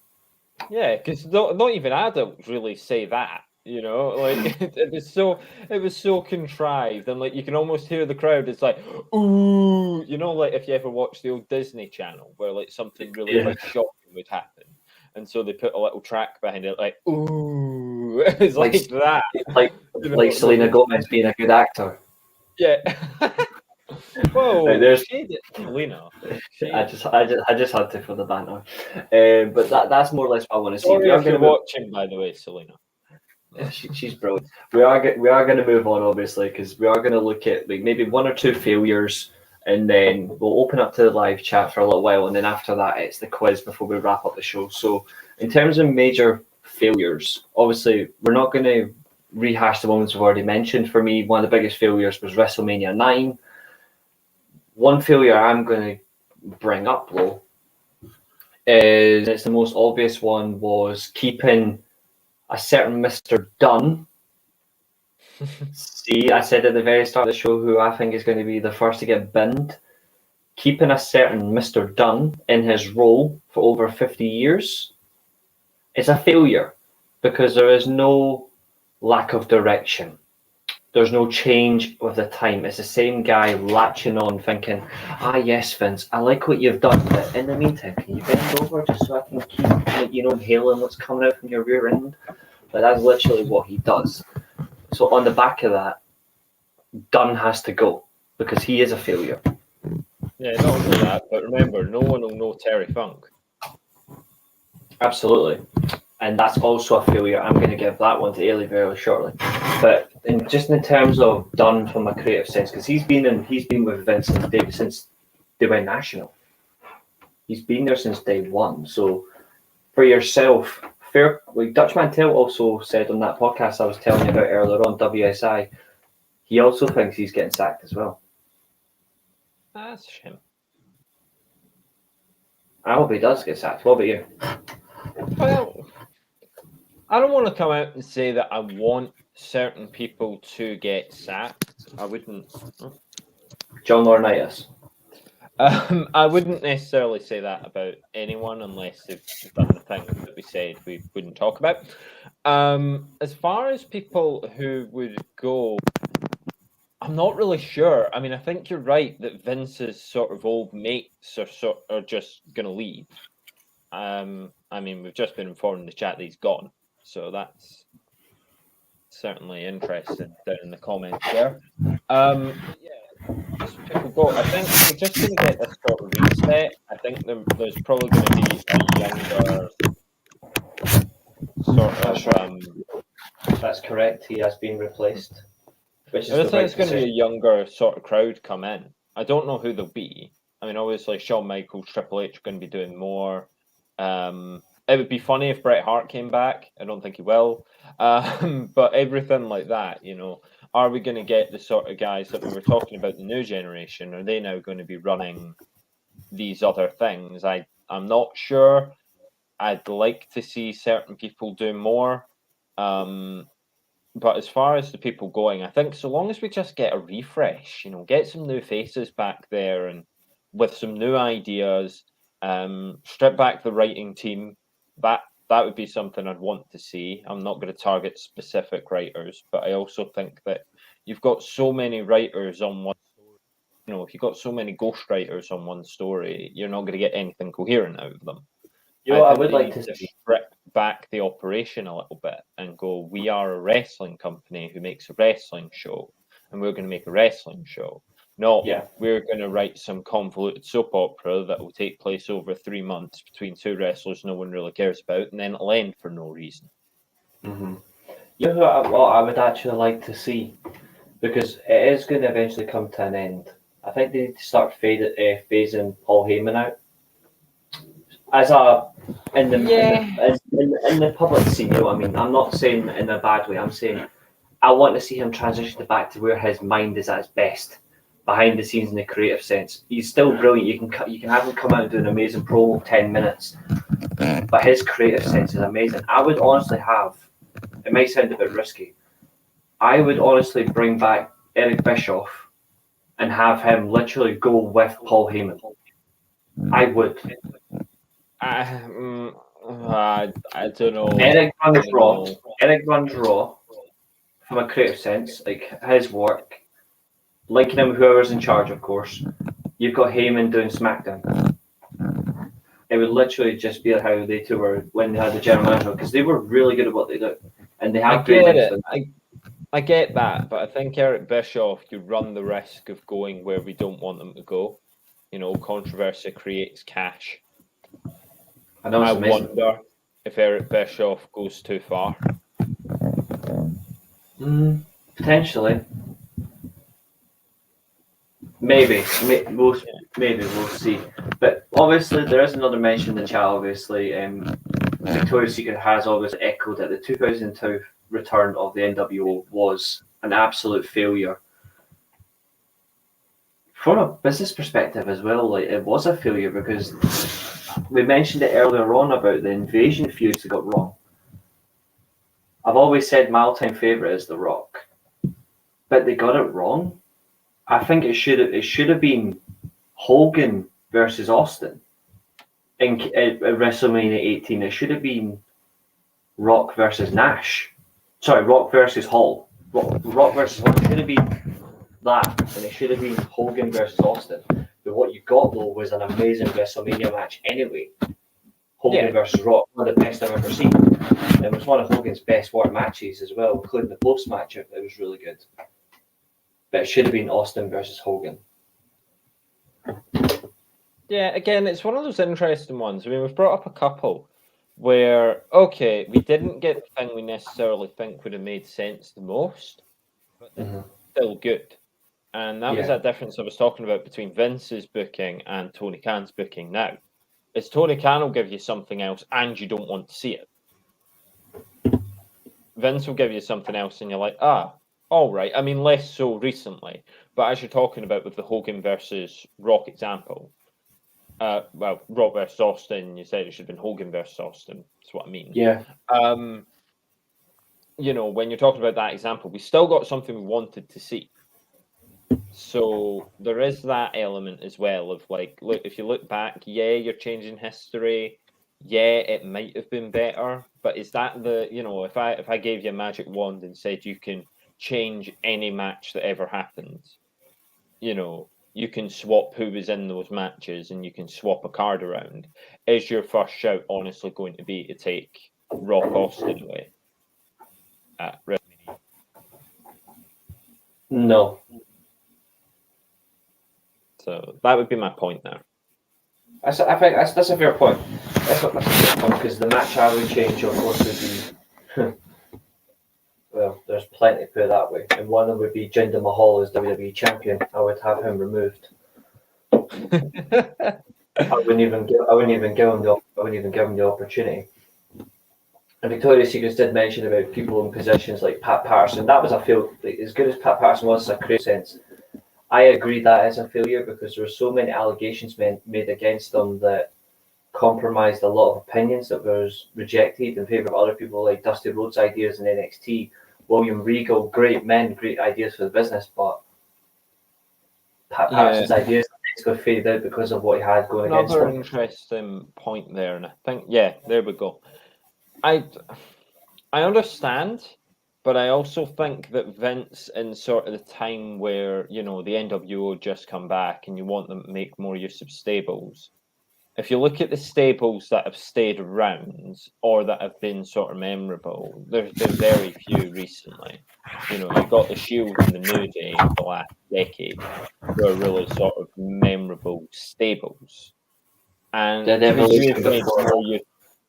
S2: Yeah, because not even adults really say that. You know, like it was so contrived, and like you can almost hear the crowd. It's like, ooh, you know, like if you ever watch the old Disney Channel where like something really quite shocking would happen, and so they put a little track behind it, like ooh, it's like that,
S1: like
S2: you know,
S1: like Selena Gomez being a good actor.
S2: Yeah. Whoa,
S1: There's
S2: Selena.
S1: I just had to for the banter, but that's more or less what I want to see.
S2: Sorry if you're watching, by the way, Selena.
S1: Yeah, she's brilliant. We are going to move on, obviously, because we are going to look at like maybe one or two failures, and then we'll open up to the live chat for a little while, and then after that, it's the quiz before we wrap up the show. So, in terms of major failures, obviously, we're not going to rehash the ones we've already mentioned. For me, one of the biggest failures was WrestleMania 9. One failure I'm going to bring up, though, is it's the most obvious one was keeping a certain Mr. Dunn. See, I said at the very start of the show who I think is going to be the first to get binned. Keeping a certain Mr. Dunn in his role for over 50 years is a failure because there is no lack of direction. There's no change with the time. It's the same guy latching on thinking, yes, Vince, I like what you've done, but in the meantime, can you bend over just so I can keep, inhaling what's coming out from your rear end? But that's literally what he does. So on the back of that, Dunn has to go because he is a failure.
S2: Yeah, not only that, but remember, no one will know Terry Funk.
S1: Absolutely. And that's also a failure. I'm going to give that one to Eilidh very shortly. But in terms of Dunn from a creative sense, because he's been with Vince since they went national. He's been there since day one. So for yourself, fair. Like Dutch Mantel also said on that podcast I was telling you about earlier on, WSI, he also thinks he's getting sacked as well.
S2: That's a shame.
S1: I hope he does get sacked. What about you?
S2: Well, I don't want to come out and say that I want certain people to get sacked. I wouldn't.
S1: John Laurinaitis.
S2: I wouldn't necessarily say that about anyone unless they've done the thing that we said we wouldn't talk about. As far as people who would go, I'm not really sure. I mean, I think you're right that Vince's sort of old mates are just going to leave. I mean, we've just been informed in the chat that he's gone, so that's certainly interesting down in the comments there. Yeah, as people go, I think we're just going to get this sort of reset. I think there's probably going to be a younger sort of.
S1: That's correct. He has been replaced.
S2: I think it's going to be a younger sort of crowd come in. I don't know who they'll be. I mean, obviously, Shawn Michaels, Triple H are going to be doing more. It would be funny if Bret Hart came back. I don't think he will. But everything like that, are we going to get the sort of guys that we were talking about, the new generation? Are they now going to be running these other things? I'm not sure. I'd like to see certain people do more. But as far as the people going, I think so long as we just get a refresh, get some new faces back there and with some new ideas, strip back the writing team, that would be something I'd want to see. I'm not going to target specific writers, but I also think that you've got so many writers on one story. If you've got so many ghostwriters on one story, you're not going to get anything coherent out of them.
S1: I would like to
S2: strip back the operation a little bit and go, we are a wrestling company who makes a wrestling show, and we're going to make a wrestling show. We're going to write some convoluted soap opera that will take place over 3 months between two wrestlers no one really cares about, and then it'll end for no reason.
S1: Mm-hmm. What I would actually like to see, because it is going to eventually come to an end. I think they need to start phasing Paul Heyman out as in the public scene. You know what I mean? I'm not saying in a bad way. I'm saying I want to see him transition back to where his mind is at its best, behind the scenes in the creative sense. He's still brilliant. You can have him come out and do an amazing promo, 10 minutes, but his creative sense is amazing. I would honestly it might sound a bit risky, I would honestly bring back Eric Bischoff and have him literally go with Paul Heyman. I would.
S2: I don't know.
S1: Eric runs Raw. Eric runs Raw from a creative sense, like his work. Linking him with whoever's in charge, of course. You've got Heyman doing SmackDown. It would literally just be how they two were when they had the general manager, because they were really good at what they do, and they had great
S2: it. I get that, but I think Eric Bischoff, you run the risk of going where we don't want them to go. You know, controversy creates cash.
S1: I know.
S2: I wonder if Eric Bischoff goes too far.
S1: Potentially. Maybe we'll see. But obviously, there is another mention in the chat. Obviously, Victoria's Secret has obviously echoed that the 2002 return of the NWO was an absolute failure. From a business perspective as well, like it was a failure because we mentioned it earlier on about the invasion feuds that got wrong. I've always said my all-time favorite is The Rock, but they got it wrong. I think it should have been Hogan versus Austin in WrestleMania 18. It should have been Rock versus Nash. Sorry, Rock versus Hall. Rock versus Hall. It should have been that, and it should have been Hogan versus Austin. But what you got though was an amazing WrestleMania match anyway. Hogan versus Rock, one of the best I've ever seen. It was one of Hogan's best work matches as well, including the post match. It was really good. But it should have been Austin versus Hogan.
S2: Yeah, again, it's one of those interesting ones. I mean, we've brought up a couple where, okay, we didn't get the thing we necessarily think would have made sense the most, but they're still good. And that was that difference I was talking about between Vince's booking and Tony Khan's booking now. Is Tony Khan will give you something else and you don't want to see it. Vince will give you something else and you're like, all right. I mean, less so recently, but as you're talking about with the Hogan versus Rock example, well, Rock versus Austin, you said it should have been Hogan versus Austin. That's what I mean.
S1: Yeah.
S2: You know, when you're talking about that example, we still got something we wanted to see. So there is that element as well of like, look, if you look back, you're changing history. Yeah, it might have been better, but is that the, you know, if I gave you a magic wand and said you can change any match that ever happens, you know, you can swap who was in those matches and you can swap a card around. Is your first shout honestly going to be to take Rock Austin away at WrestleMania?
S1: No.
S2: So that would be my point there.
S1: I think that's a fair point. That's a fair point because the match I would change, of course, would be well, there's plenty to put it that way, and one of them would be Jinder Mahal as WWE champion. I would have him removed. I wouldn't even give him the opportunity. And Victoria's Secret did mention about people in positions like Pat Patterson. That was a failure. Like, as good as Pat Patterson was, in a creative sense, I agree that is a failure because there were so many allegations made against them that compromised a lot of opinions that was rejected in favour of other people, like Dusty Rhodes' ideas in NXT, William Regal, great men, great ideas for the business, but Pat Patterson's ideas got faded out because of what he had going against him.
S2: Another interesting point there, and I think, there we go. I understand, but I also think that Vince, in sort of the time where, you know, the NWO just come back and you want them to make more use of stables, if you look at the stables that have stayed around or that have been sort of memorable, there's been very few recently. You know, you've got the Shield and the New Day in the last decade who are really sort of memorable stables. And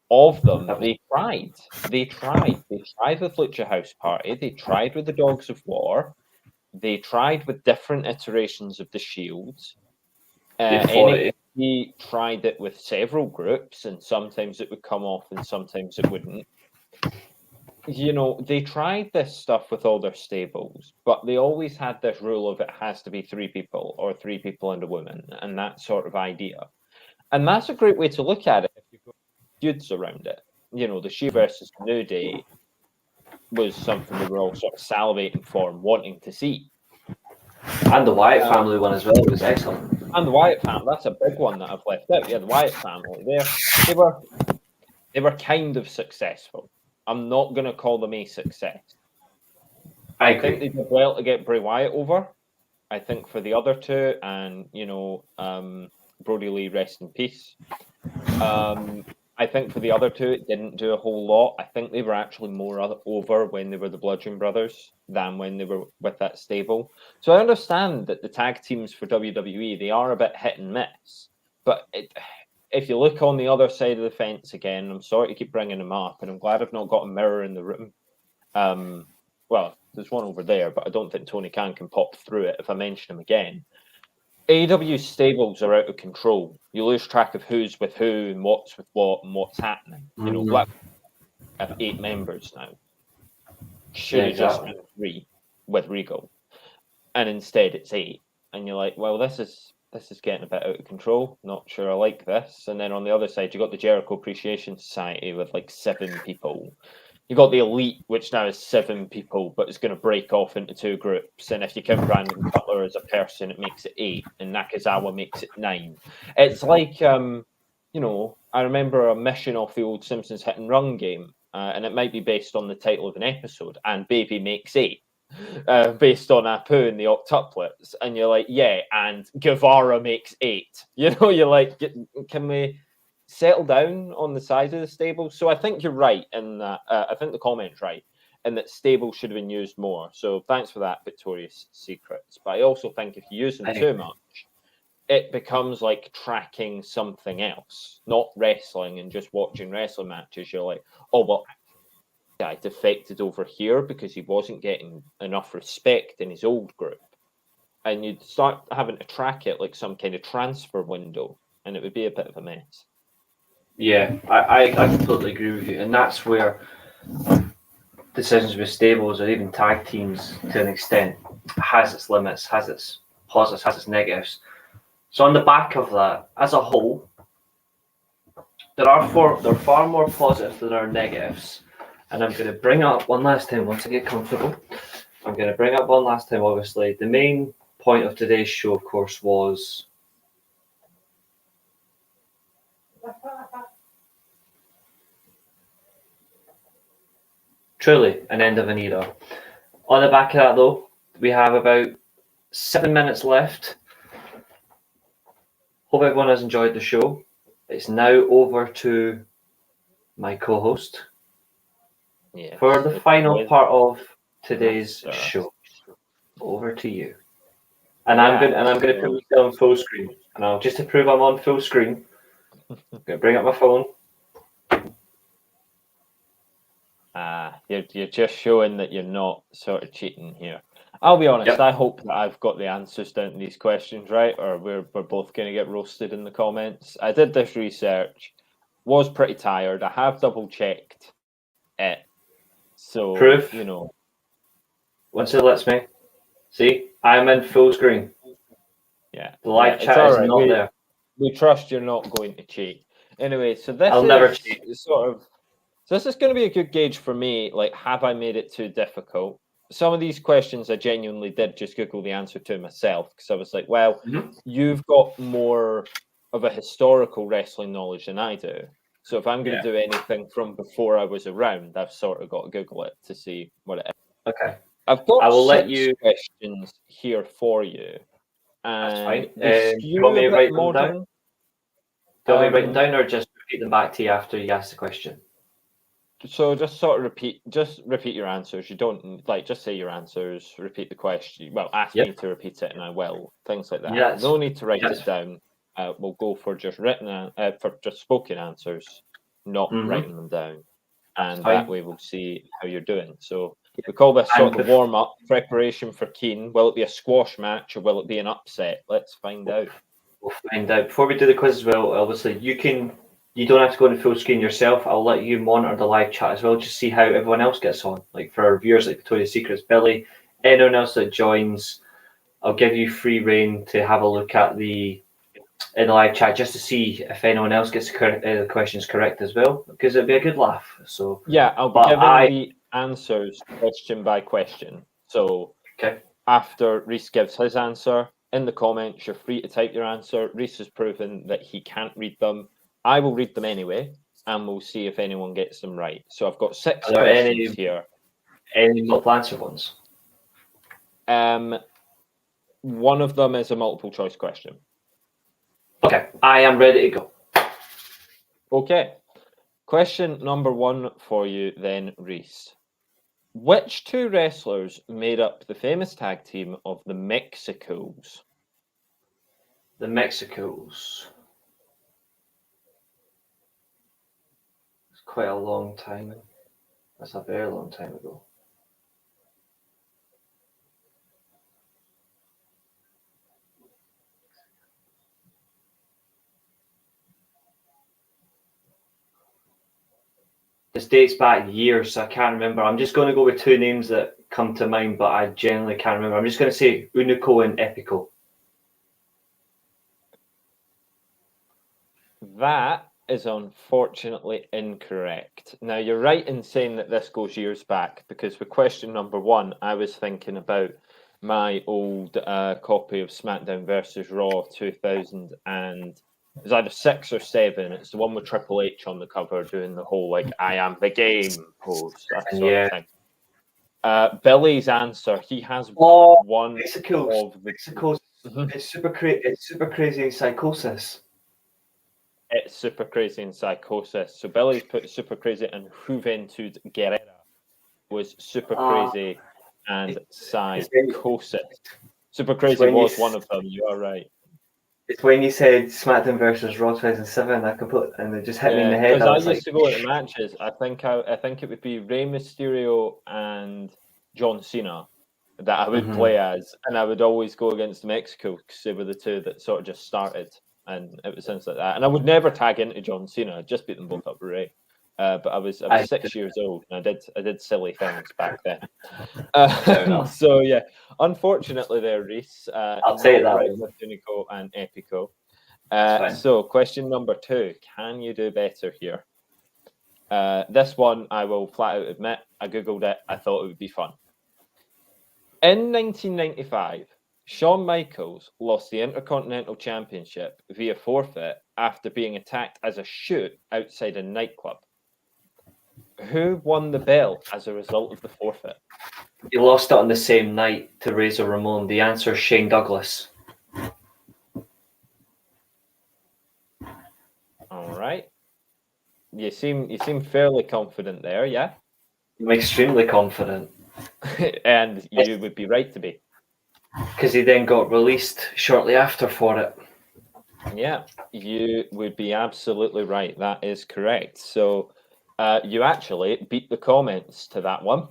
S2: of them, they tried. They tried with Lucha House Party. They tried with the Dogs of War. They tried with different iterations of the Shield. He tried it with several groups, and sometimes it would come off and sometimes it wouldn't. You know, they tried this stuff with all their stables, but they always had this rule of it has to be 3 people or 3 people and a woman, and that sort of idea. And that's a great way to look at it if you've got feuds around it. You know, the Shield versus the New Day was something we were all sort of salivating for and wanting to see.
S1: And the Wyatt family one as well was excellent.
S2: And the Wyatt family, that's a big one that I've left out. Yeah, the Wyatt family. They were kind of successful. I'm not going to call them a success.
S1: I
S2: think they did well to get Bray Wyatt over. I think for the other two, and Brody Lee, rest in peace. I think for the other two, it didn't do a whole lot. I think they were actually more over when they were the Bludgeon Brothers than when they were with that stable. So I understand that the tag teams for WWE, they are a bit hit and miss. But if you look on the other side of the fence again, I'm sorry to keep bringing them up, and I'm glad I've not got a mirror in the room. Well, there's one over there, but I don't think Tony Khan can pop through it if I mention him again. AEW stables are out of control. You lose track of who's with who and what's with what and what's happening. You know, Black have 8 members now. Should have just been 3 with Regal, and instead it's 8. And you're like, well, this is getting a bit out of control. Not sure I like this. And then on the other side, you got the Jericho Appreciation Society with like 7 people. You got the Elite, which now is 7 people, but it's going to break off into 2 groups. And if you count Brandon Cutler as a person, it makes it 8, and Nakazawa makes it 9. It's like, I remember a mission off the old Simpsons Hit and Run game, and it might be based on the title of an episode, and Baby makes 8, based on Apu and the octuplets. And you're like, yeah, and Guevara makes 8. You're like, can we settle down on the size of the stable? So I think you're right in that. I think the comment's right, and that stable should have been used more. So thanks for that, Victoria's Secrets. But I also think if you use them too much, it becomes like tracking something else, not wrestling and just watching wrestling matches. You're like, oh, well, guy defected over here because he wasn't getting enough respect in his old group. And you'd start having to track it like some kind of transfer window, and it would be a bit of a mess.
S1: Yeah, I completely agree with you, and that's where decisions with stables or even tag teams, to an extent, has its limits, has its positives, has its negatives. So on the back of that, as a whole, there are far more positives than there are negatives, and I'm going to bring up one last time once I get comfortable. I'm going to bring up one last time. Obviously, the main point of today's show, of course, was truly an end of an era. On the back of that, though, we have about 7 minutes left. Hope everyone has enjoyed the show. It's now over to my co-host for the final part of today's show. Over to you. And I'm going to put myself on full screen. And I'll just to prove I'm on full screen, I'm going to bring up my phone.
S2: You're just showing that you're not sort of cheating here. I'll be honest, I hope that I've got the answers down to these questions right, or we're both going to get roasted in the comments. I did this research, was pretty tired. I have double-checked it. So,
S1: proof. Once it lets me. See, I'm in full screen.
S2: Yeah.
S1: The live chat is not there.
S2: We trust you're not going to cheat. Anyway, so
S1: I'll never cheat.
S2: So this is going to be a good gauge for me. Like, have I made it too difficult? Some of these questions I genuinely did just Google the answer to myself, because I was like, well, you've got more of a historical wrestling knowledge than I do. So if I'm going to do anything from before I was around, I've sort of got to Google it to see what it is.
S1: Okay.
S2: I've got questions here for you.
S1: That's fine. Do you want me to write them down? Do you want me to write them down or just repeat them back to you after you ask the question?
S2: So just sort of repeat your answers. You don't just say your answers, repeat the question. Well, ask me to repeat it and I will. Things like that. Yeah, no need to write it down. We'll go for just spoken answers, not writing them down. And that way we'll see how you're doing. So we call this sort of warm-up, preparation for Keen. Will it be a squash match or will it be an upset? Let's find out.
S1: We'll find out. Before we do the quiz as well, obviously, you don't have to go into full screen yourself. I'll let you monitor the live chat as well, just see how everyone else gets on. Like for our viewers like Victoria's Secrets, Billy, anyone else that joins, I'll give you free reign to have a look at in the live chat just to see if anyone else gets the questions correct as well, because it'd be a good laugh. So
S2: yeah, I'll be giving the answers question by question. So after Reece gives his answer, in the comments, you're free to type your answer. Reece has proven that he can't read them. I will read them anyway, and we'll see if anyone gets them right. So I've got 6
S1: Are there
S2: questions here.
S1: Any multiple answer ones?
S2: One of them is a multiple choice question.
S1: Okay, I am ready to go.
S2: Okay. Question number 1 for you then, Reece. Which 2 wrestlers made up the famous tag team of the Mexicos?
S1: The Mexicos. It's quite a long time. That's a very long time ago. This dates back years, so I can't remember. I'm just going to go with 2 names that come to mind, but I generally can't remember. I'm just going to say Unico and Epico.
S2: That is unfortunately incorrect. Now, you're right in saying that this goes years back, because with question number 1, I was thinking about my old copy of SmackDown versus Raw 2000, and it was either 6 or 7. It's the one with Triple H on the cover doing the whole, like, I am the game pose, that sort of thing. Billy's answer, he has one
S1: Mexicos.
S2: of the...
S1: Mexicos. It's super crazy in Psychosis.
S2: It's Super Crazy and Psychosis. So Billy's put Super Crazy and Juventud Guerrera was Super Crazy and Psychosis. Super Crazy was one of them, you are right.
S1: It's when you said SmackDown versus Raw 2007, and it just hit me in the head.
S2: Because I used to go into matches. I think it would be Rey Mysterio and John Cena that I would play as, and I would always go against Mexico because they were the 2 that sort of just started, and it was things like that. And I would never tag into John Cena. I'd just beat them both up with Rey. But I was 6 years old, and I did silly things back then. So yeah, unfortunately, there, Reece.
S1: I'll take that
S2: right
S1: one.
S2: with Unico and Epico. So question number 2: can you do better here? This one, I will flat out admit, I googled it. I thought it would be fun. In 1995, Shawn Michaels lost the Intercontinental Championship via forfeit after being attacked as a shoot outside a nightclub. Who won the belt as a result of the forfeit?
S1: He lost it on the same night to Razor Ramon. The answer is Shane Douglas.
S2: All right. You seem fairly confident there, yeah?
S1: I'm extremely confident.
S2: And you would be right to be.
S1: Because he then got released shortly after for it.
S2: Yeah, you would be absolutely right. That is correct. So you actually beat the comments to that one,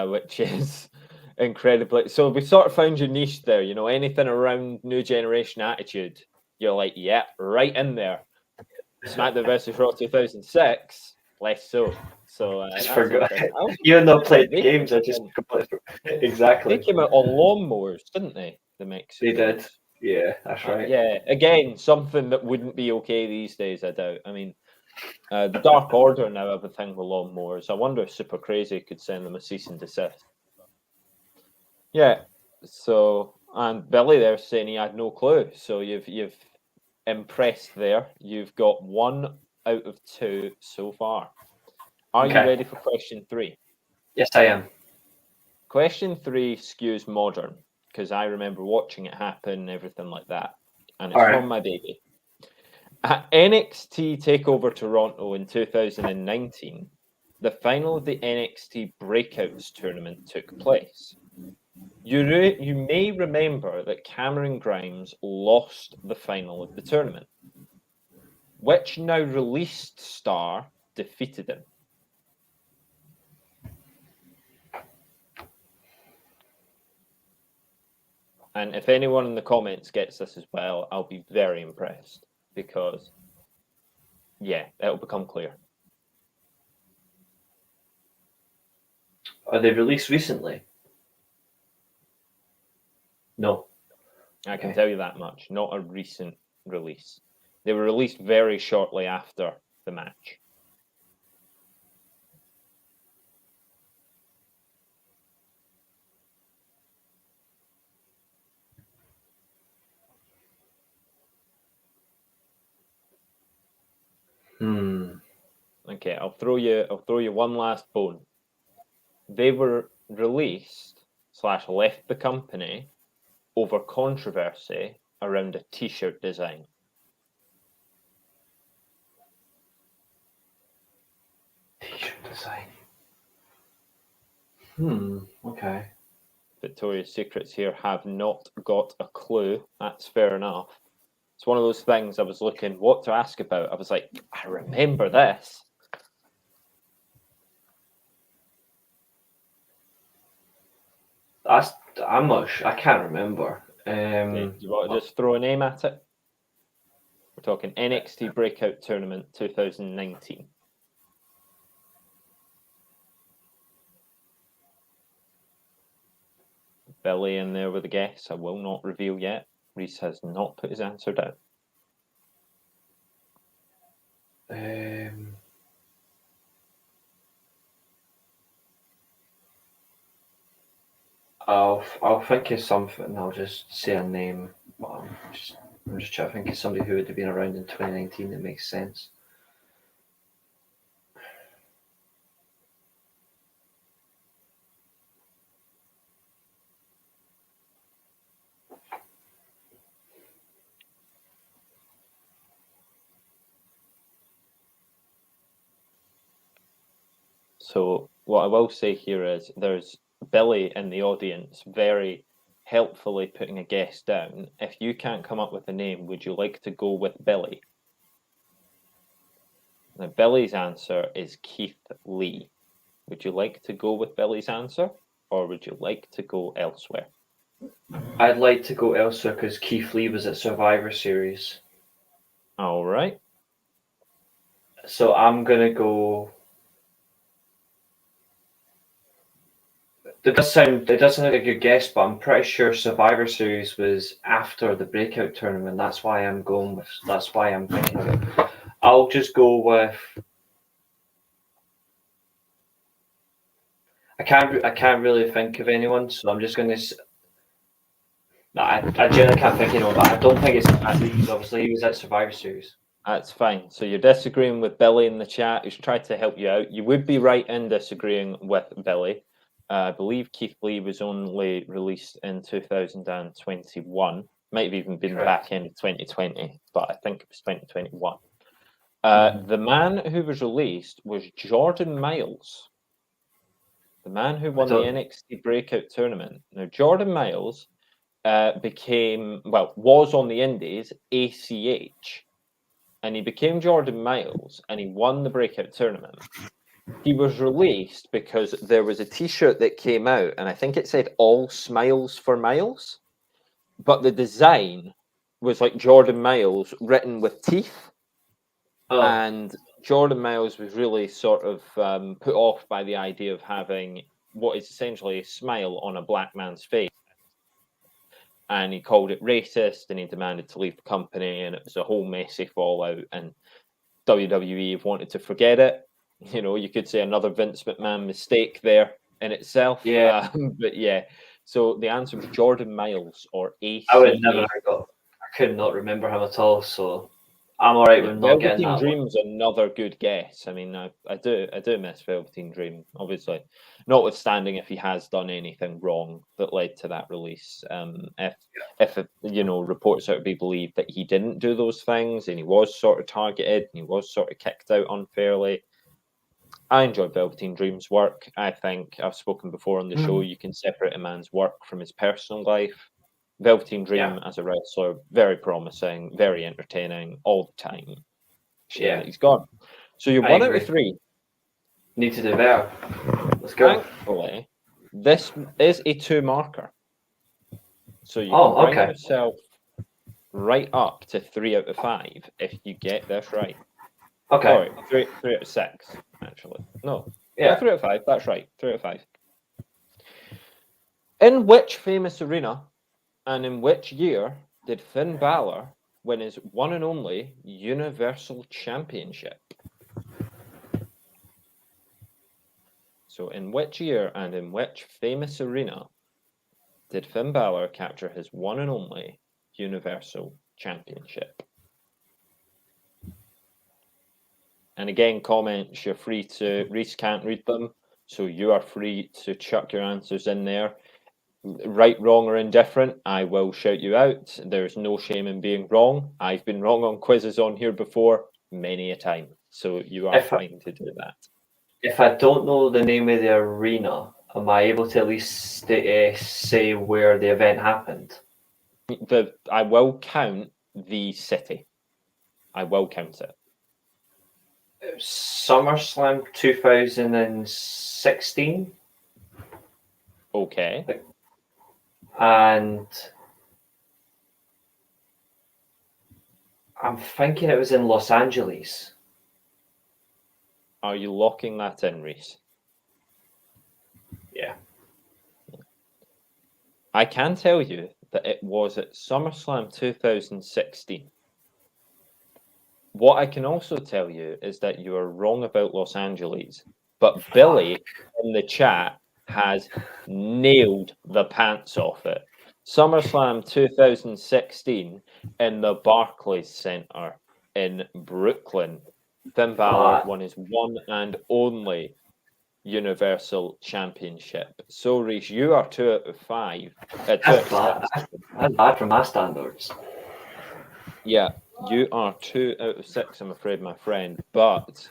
S2: which is incredibly... So we sort of found your niche there, you know, anything around new generation attitude. You're like, yeah, right in there. SmackDown versus Raw 2006, less so. So I just forgot.
S1: You and I played the games. I just exactly.
S2: They came out on lawnmowers, didn't they? The Mexicans.
S1: They did. Yeah, that's right.
S2: Yeah, again, something that wouldn't be okay these days, I doubt. I mean, the Dark Order now have a thing with lawnmowers. I wonder if Super Crazy could send them a cease and desist. Yeah. So, and Billy there saying he had no clue. So you've impressed there. You've got 1 out of 2 so far. Are you ready for question 3?
S1: Yes, I am.
S2: Question 3 skews modern because I remember watching it happen, everything like that, and it's from my baby. At NXT Takeover Toronto in 2019, the final of the NXT Breakouts tournament took place. You may remember that Cameron Grimes lost the final of the tournament. Which now released star defeated him? And if anyone in the comments gets this as well, I'll be very impressed because, yeah, it'll become clear.
S1: Are they released recently? No.
S2: I can tell you that much. Not a recent release. They were released very shortly after the match. Okay, I'll throw you one last bone. They were released / left the company over controversy around a T-shirt design.
S1: T-shirt design. Okay.
S2: Victoria's Secrets here have not got a clue. That's fair enough. It's one of those things I was looking what to ask about. I was like, I remember this.
S1: I'm not sure. I can't remember.
S2: Okay, do you want to just throw a name at it? We're talking NXT Breakout Tournament 2019. Billy in there with a guess. I will not reveal yet. Reece has not put his answer down.
S1: I'll think of something. I'll just say a name. I'm just trying to think of somebody who would have been around in 2019 that makes sense.
S2: So what I will say here is there's Billy in the audience very helpfully putting a guess down. If you can't come up with a name, would you like to go with Billy? Now, Billy's answer is Keith Lee. Would you like to go with Billy's answer, or would you like to go elsewhere?
S1: I'd like to go elsewhere because Keith Lee was at Survivor Series.
S2: All right.
S1: So I'm gonna go. It does sound like a good guess, but I'm pretty sure Survivor Series was after the breakout tournament. That's why I'm thinking of it. I'll just go with. I can't really think of anyone, so I'm just going to. No, I generally can't think of anyone, but I don't think it's Leeds. Obviously, he was at Survivor Series.
S2: That's fine. So you're disagreeing with Billy in the chat, who's tried to help you out. You would be right in disagreeing with Billy. I believe Keith Lee was only released in 2021. Might have even been back in 2020, but I think it was 2021. The man who was released was Jordan Miles, the man who won the NXT Breakout Tournament. Now, Jordan Miles was on the Indies, ACH, and he became Jordan Miles, and he won the Breakout Tournament. He was released because there was a T-shirt that came out, and I think it said "All Smiles for Miles," but the design was like Jordan Miles written with teeth, and Jordan Miles was really sort of put off by the idea of having what is essentially a smile on a black man's face. And he called it racist, and he demanded to leave the company, and it was a whole messy fallout, and WWE have wanted to forget it. You know, you could say another Vince McMahon mistake there in itself.
S1: Yeah.
S2: But yeah, so the answer was Jordan Miles, or ACH.
S1: I would never have got. I could not remember him at all, so I'm all right with not getting that.
S2: Velveteen Dream's another good guess. I mean, I do miss Velveteen Dream, obviously, notwithstanding if he has done anything wrong that led to that release. If reports are to be believed that he didn't do those things and he was sort of targeted and he was sort of kicked out unfairly. I enjoy Velveteen Dream's work. I think I've spoken before on the show. You can separate a man's work from his personal life. Velveteen Dream as a wrestler, very promising, very entertaining all the time. Shame that he's gone. So you're 1 out of 3.
S1: Need to do better. Let's go.
S2: Thankfully, this is a 2 marker. So you can bring yourself right up to 3 out of 5 if you get this right.
S1: Okay.
S2: Sorry, 3 out of 6, actually. No.
S1: Yeah.
S2: 3 out of 5, that's right. 3 out of 5. In which famous arena and in which year did Finn Balor win his one and only Universal Championship? So in which year and in which famous arena did Finn Balor capture his one and only Universal Championship? And again, comments, you're free to, Reece can't read them, so you are free to chuck your answers in there. Right, wrong, or indifferent, I will shout you out. There's no shame in being wrong. I've been wrong on quizzes on here before, many a time. So you are fine to do that.
S1: If I don't know the name of the arena, am I able to at least say where the event happened?
S2: I will count the city. I will count it.
S1: Summerslam 2016.
S2: Okay.
S1: And I'm thinking it was in Los Angeles.
S2: Are you locking that in, Reece?
S1: Yeah.
S2: I can tell you that it was at SummerSlam 2016. What I can also tell you is that you are wrong about Los Angeles, but Billy in the chat has nailed the pants off it. SummerSlam 2016 in the Barclays Center in Brooklyn. Finn Balor won his one and only Universal Championship. So, Reece, you are 2 out of 5.
S1: That's bad from my standards.
S2: Yeah, you are 2 out of 6, I'm afraid, my friend. But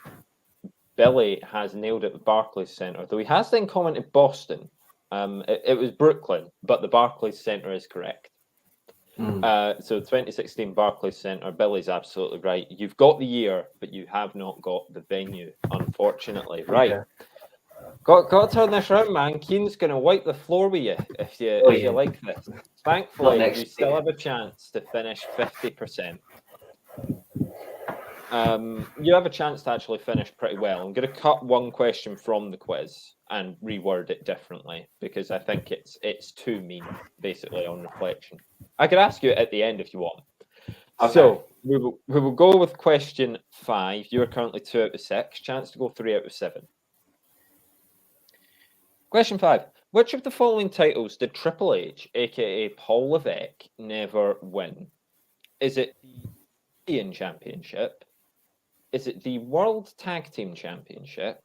S2: Billy has nailed it at the Barclays Center, though he has then commented Boston. It was Brooklyn, but the Barclays Center is correct. So 2016 Barclays Center, Billy's absolutely right. You've got the year, but you have not got the venue, unfortunately. Right. Okay. Got to turn this around, man. Keen's going to wipe the floor with you if you like this. Thankfully, you still have a chance to finish 50%. You have a chance to actually finish pretty well. I'm going to cut one question from the quiz and reword it differently because I think it's too mean, basically, on reflection. I could ask you at the end if you want. Okay. So we will go with question 5. You are currently 2 out of 6. Chance to go 3 out of 7. Question 5. Which of the following titles did Triple H, aka Paul Levesque, never win? Is it the European Championship? Is it the World Tag Team Championship?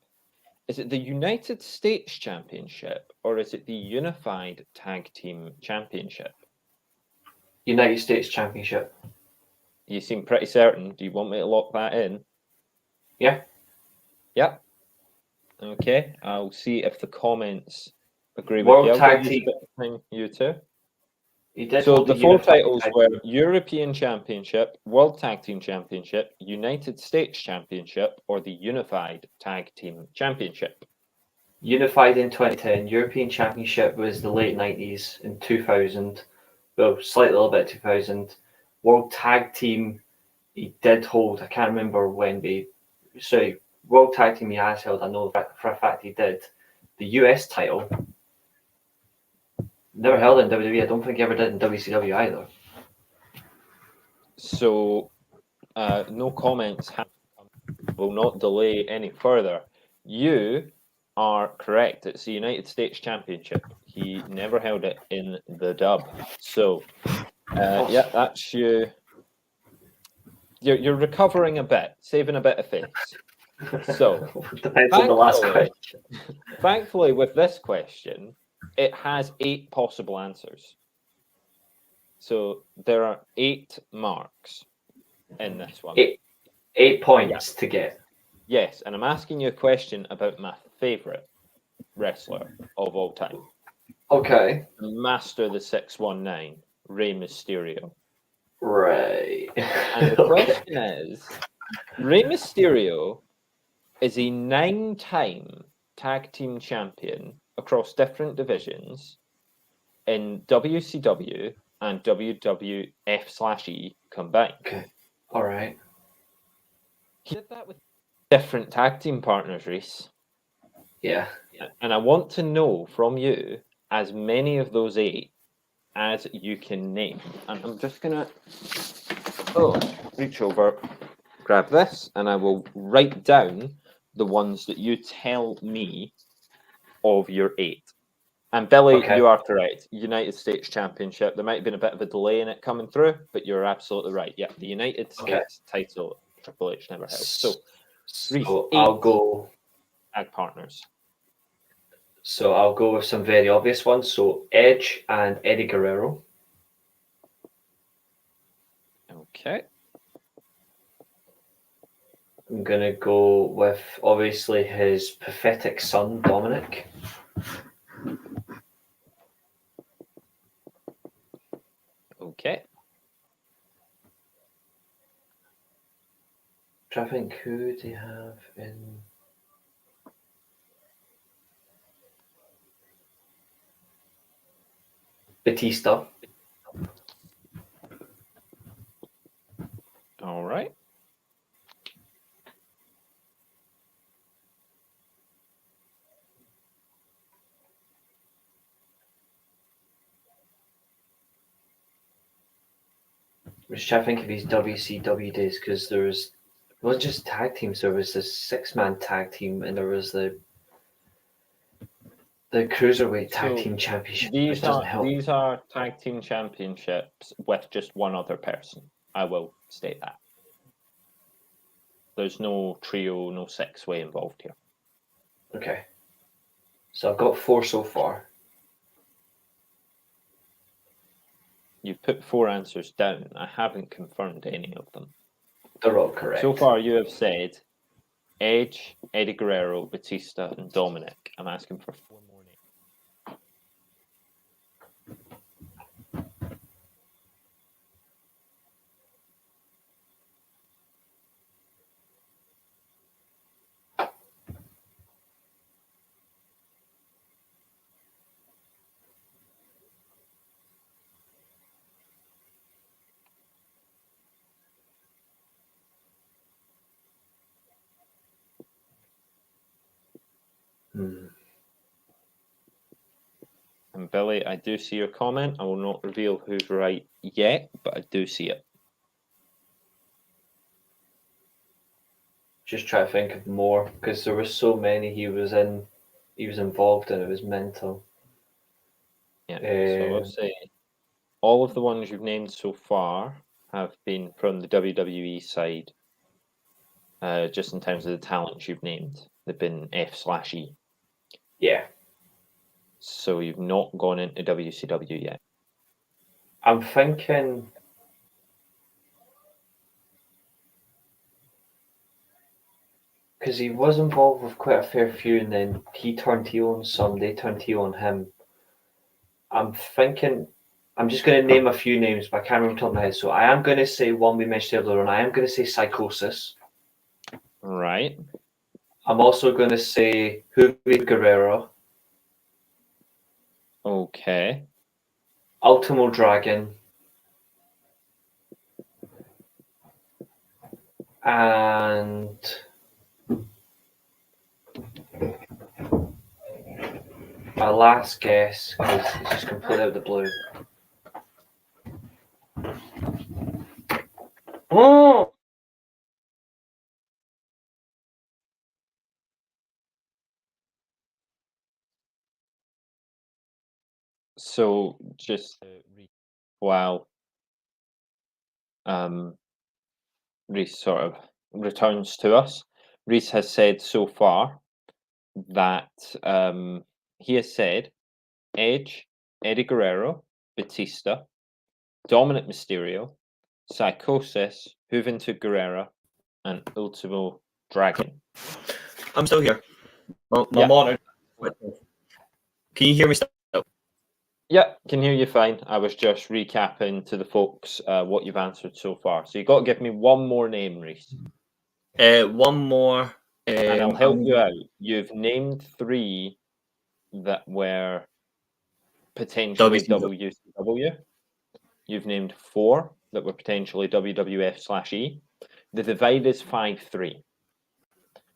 S2: Is it the United States Championship? Or is it the Unified Tag Team Championship?
S1: United States Championship.
S2: You seem pretty certain. Do you want me to lock that in?
S1: Yeah.
S2: Yeah. Okay. I'll see if the comments agree
S1: World
S2: with you.
S1: Tag Team.
S2: You too.
S1: So
S2: the 4 titles were European Championship, World Tag Team Championship, United States Championship, or the Unified Tag Team Championship.
S1: Unified in 2010. European Championship was the late 90s in 2000. Well, slightly a little bit 2000. World Tag Team, he did hold. I can't remember when. World Tag Team he has held. I know for a fact he did. The US title. Never held in WWE. I don't think he ever did in WCW either.
S2: So, no comments. Will not delay any further. You are correct. It's the United States Championship. He never held it in the dub. So, yeah, that's you. You're recovering a bit, saving a bit of face. So,
S1: depends on the last question.
S2: Thankfully, with this question, it has 8 possible answers. So there are 8 marks in this one.
S1: 8 points to get.
S2: Yes, and I'm asking you a question about my favorite wrestler of all time.
S1: Okay.
S2: Master of the 619, Rey Mysterio.
S1: Right.
S2: And the question is, Rey Mysterio is a 9-time tag team champion across different divisions in WCW and WWF/E combined.
S1: Okay. All right.
S2: He did that with different tag team partners, Reece.
S1: Yeah.
S2: And I want to know from you as many of those 8 as you can name. And I'm just going to reach over, grab this, and I will write down the ones that you tell me of your 8. And Billy, you are correct. United States Championship. There might have been a bit of a delay in it coming through, but you're absolutely right. Yeah, the United States title Triple H never held. So
S1: So
S2: Reece,
S1: I'll
S2: 8
S1: go.
S2: tag partners.
S1: So I'll go with some very obvious ones. So Edge and Eddie Guerrero.
S2: Okay.
S1: I'm gonna go with obviously his pathetic son, Dominic.
S2: Okay.
S1: I think who do you have in? Batista.
S2: All right.
S1: I'm just trying to think of his WCW days because there was it wasn't just tag teams. There was this 6-man tag team, and there was the cruiserweight tag
S2: So
S1: team championship.
S2: These
S1: Which doesn't
S2: are
S1: help.
S2: these are tag team championships with just one other person. I will state that. There's no trio, no 6-way involved here.
S1: Okay. So I've got 4 so far.
S2: You've put 4 answers down. I haven't confirmed any of them.
S1: They're all correct.
S2: So far, you have said Edge, Eddie Guerrero, Batista, and Dominic. I'm asking for 4 more names. And Billy, I do see your comment. I will not reveal who's right yet, but I do see it.
S1: Just try to think of more because there were so many he was involved in. It was mental.
S2: Yeah. So I'll say all of the ones you've named so far have been from the WWE side. Just in terms of the talents you've named, they've been F/E.
S1: Yeah.
S2: So you've not gone into WCW yet.
S1: I'm thinking. Because he was involved with quite a fair few, and then he turned heel on some, they turned heel on him. I'm thinking, I'm just going to name a few names, but I can't remember off the top of my head. So I am going to say one we mentioned earlier on. I am going to say Psychosis.
S2: Right.
S1: I'm also going to say Juventud Guerrero,
S2: Okay.
S1: Ultimo Dragon, and my last guess, because it's just completely out of the blue. Oh!
S2: So just while Reece sort of returns to us, Reece has said so far that he has said Edge, Eddie Guerrero, Batista, Dominic Mysterio, Psychosis, Juventud Guerrera, and Ultimo Dragon.
S1: I'm still here. My
S2: Yeah.
S1: monitor. Can you hear me still?
S2: Yeah, can hear you fine. I was just recapping to the folks what you've answered so far. So you got to give me one more name, Reece.
S1: One more.
S2: And I'll help you out. You've named 3 that were potentially WCW. You've named 4 that were potentially WWF/E. The divide is 5-3.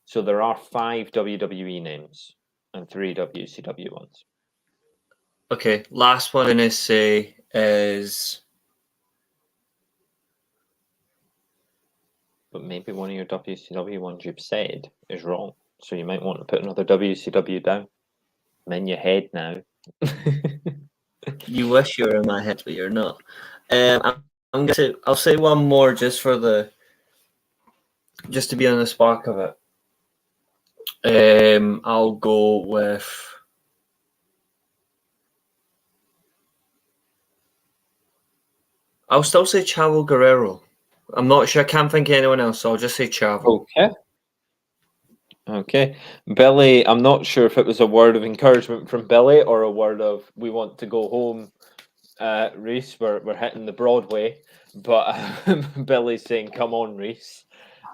S2: So there are 5 WWE names and 3 WCW ones.
S1: Okay, last one I'm going to say is...
S2: But maybe one of your WCW ones you've said is wrong. So you might want to put another WCW down. I'm in your head now.
S1: You wish you were in my head, but you're not. I'm going to... I'll say one more just for the just to be on the spark of it, I'll go with. I'll still say Chavo Guerrero. I'm not sure. I can't think of anyone else, so I'll just say Chavo.
S2: Okay. Billy, I'm not sure if it was a word of encouragement from Billy or a word of we want to go home. Reece, we're hitting the Broadway, but Billy's saying, come on, Reece.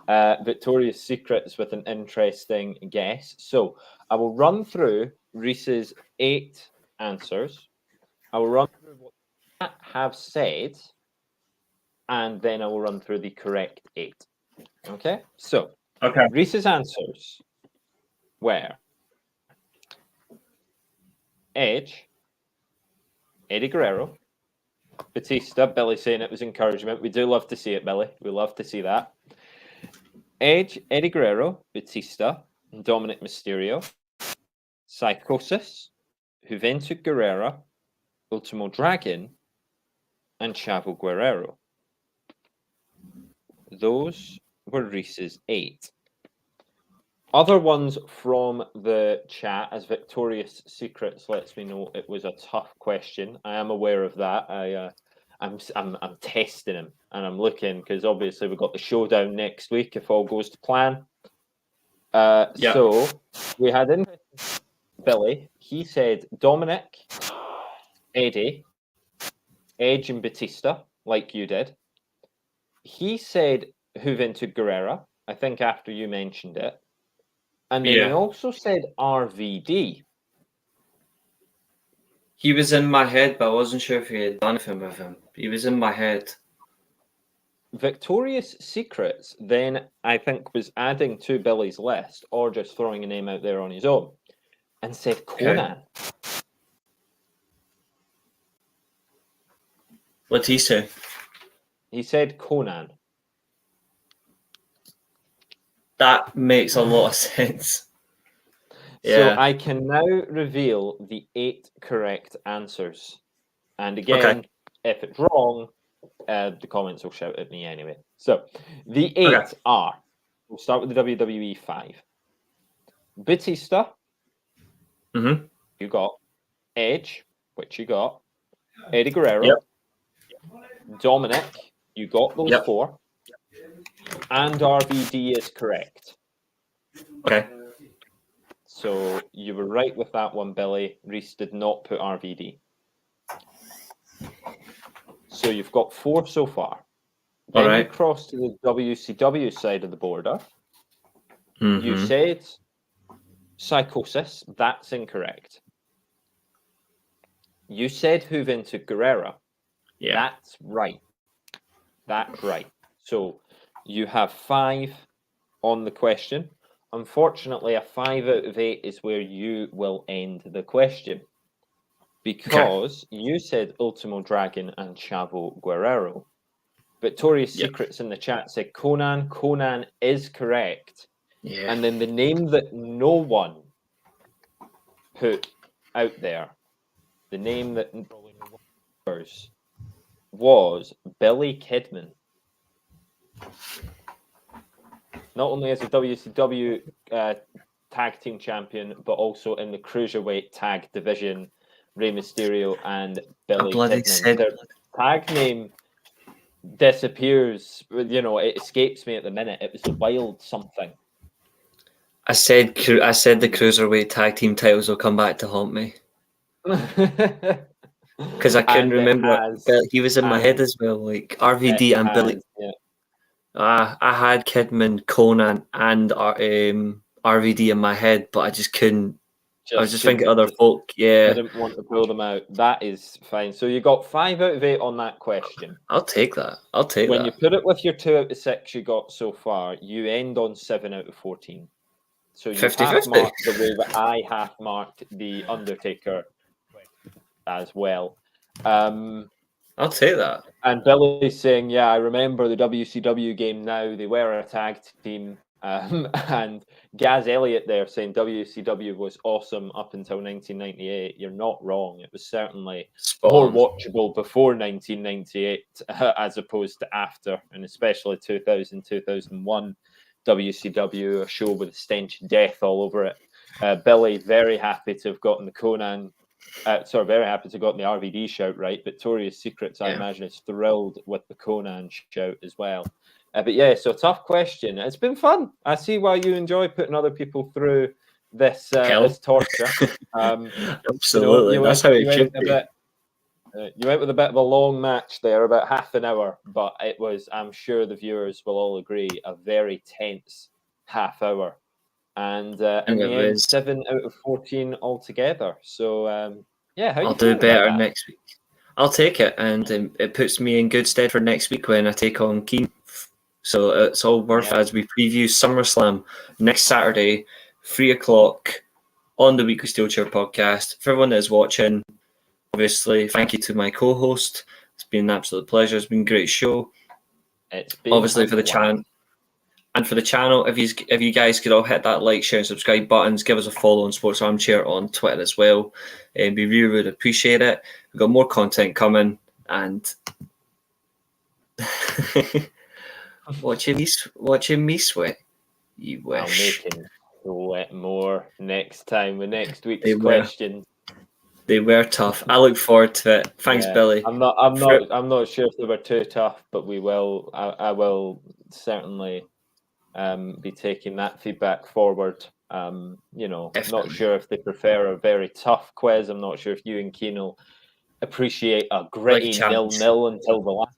S2: Victoria's Secrets with an interesting guess. So I will run through Reece's 8 answers. I will run through what I have said, and then I will run through the correct 8. Okay? So,
S1: Okay.
S2: Reece's answers were Edge, Eddie Guerrero, Batista. Billy saying it was encouragement. We do love to see it, Billy. We love to see that. Edge, Eddie Guerrero, Batista, Dominic Mysterio, Psychosis, Juventud Guerrera, Ultimo Dragon, and Chavo Guerrero. Those were Reece's 8. Other ones from the chat, as Victorious Secrets lets me know it was a tough question. I am aware of that. I'm testing him and I'm looking because obviously we've got the showdown next week if all goes to plan. So we had in Billy. He said Dominic, Eddie, Edge, and Batista, like you did. He said Juventud Guerrera, I think after you mentioned it. And then he also said RVD.
S1: He was in my head, but I wasn't sure if he had done anything with him. He was in my head.
S2: Victorious Secrets then, I think, was adding to Billy's list or just throwing a name out there on his own and said Conan.
S1: What'd he say?
S2: He said Conan.
S1: That makes a lot of sense.
S2: So I can now reveal the 8 correct answers. And again, if it's wrong, the comments will shout at me anyway. So the 8 are, we'll start with the WWE 5. Batista, you got. Edge, which you got. Eddie Guerrero, Dominic, you got those 4. And RVD is correct.
S1: Okay.
S2: So you were right with that one, Billy. Reece did not put RVD. So you've got 4 so far. Then you cross to the WCW side of the border. You said Psychosis. That's incorrect. You said Juventud Guerrera. That's right. That's right. So you have 5 on the question. Unfortunately, a 5 out of 8 is where you will end the question. Because you said Ultimo Dragon and Chavo Guerrero. Victoria's Secrets in the chat said Conan. Conan is correct. Yeah. And then the name that no one put out there, the name that was Billy Kidman. Not only as a WCW tag team champion, but also in the cruiserweight tag division, Rey Mysterio and Billy Kidman. Their tag name disappears. You know, it escapes me at the minute. It was Wild something.
S1: I said the cruiserweight tag team titles will come back to haunt me. Because I couldn't remember. He was in my head as well, like RVD and Billy.
S2: Yeah.
S1: I had Kidman, Conan, and RVD in my head, but I just couldn't. I was just thinking other folk. Yeah,
S2: didn't want to pull them out. That is fine. So you got 5 out of 8 on that question.
S1: I'll take that.
S2: When you put it with your 2 out of 6 you got so far, you end on 7 out of 14. So you
S1: 50-50.
S2: half marked the way that I half marked the Undertaker as well.
S1: I'll take that.
S2: And Billy's saying, yeah, I remember the WCW game now. They were a tag team. And Gaz Elliott there saying WCW was awesome up until 1998. You're not wrong. It was certainly more watchable before 1998 as opposed to after, and especially 2000, 2001. WCW, a show with a stench of death all over it. Billy, very happy to have gotten the Conan. Very happy to have gotten the RVD shout right. Victoria's Secrets, I imagine, is thrilled with the Conan shout as well. But yeah, so tough question. It's been fun. I see why you enjoy putting other people through this this torture.
S1: Absolutely, that's how it should be.
S2: You went with a bit of a long match there, about half an hour, but it was, I'm sure the viewers will all agree, a very tense half hour. And in the end, 7 out of 14 altogether. So, yeah, how
S1: I'll
S2: you
S1: do
S2: feeling
S1: better
S2: about that?
S1: next week. I'll take it, and it puts me in good stead for next week when I take on Keen. So it's all worth as we preview SummerSlam next Saturday, 3:00 on the Weekly Steelchair podcast. For everyone that is watching, obviously, thank you to my co-host. It's been an absolute pleasure. It's been a great show.
S2: It's been
S1: obviously for the channel. And for the channel, if you guys could all hit that like, share, and subscribe buttons, give us a follow on Sports Armchair on Twitter as well. And we really would appreciate it. We've got more content coming, and watching me sweat. You wish.
S2: I'll make him sweat more next time with next week's question.
S1: They were tough. I look forward to it. Thanks, Billy.
S2: I'm not sure if they were too tough, but we will. I will certainly be taking that feedback forward. Definitely. Not sure if they prefer a very tough quiz. I'm not sure if you and Keane will appreciate a gritty 0-0 until the last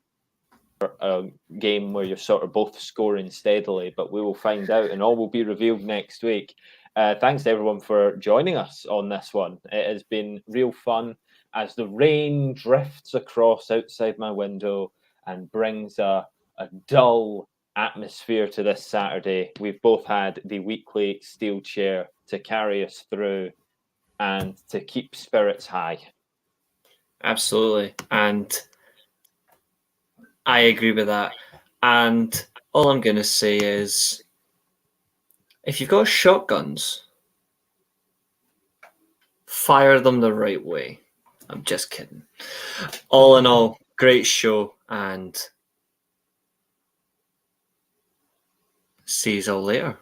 S2: game where you're sort of both scoring steadily, but we will find out, and all will be revealed next week. Thanks to everyone for joining us on this one. It has been real fun as the rain drifts across outside my window and brings a dull atmosphere to this Saturday. We've both had the Weekly Steelchair to carry us through and to keep spirits high.
S1: Absolutely. And I agree with that. And all I'm going to say is, if you've got shotguns, fire them the right way. I'm just kidding. All in all, great show, and see you all later.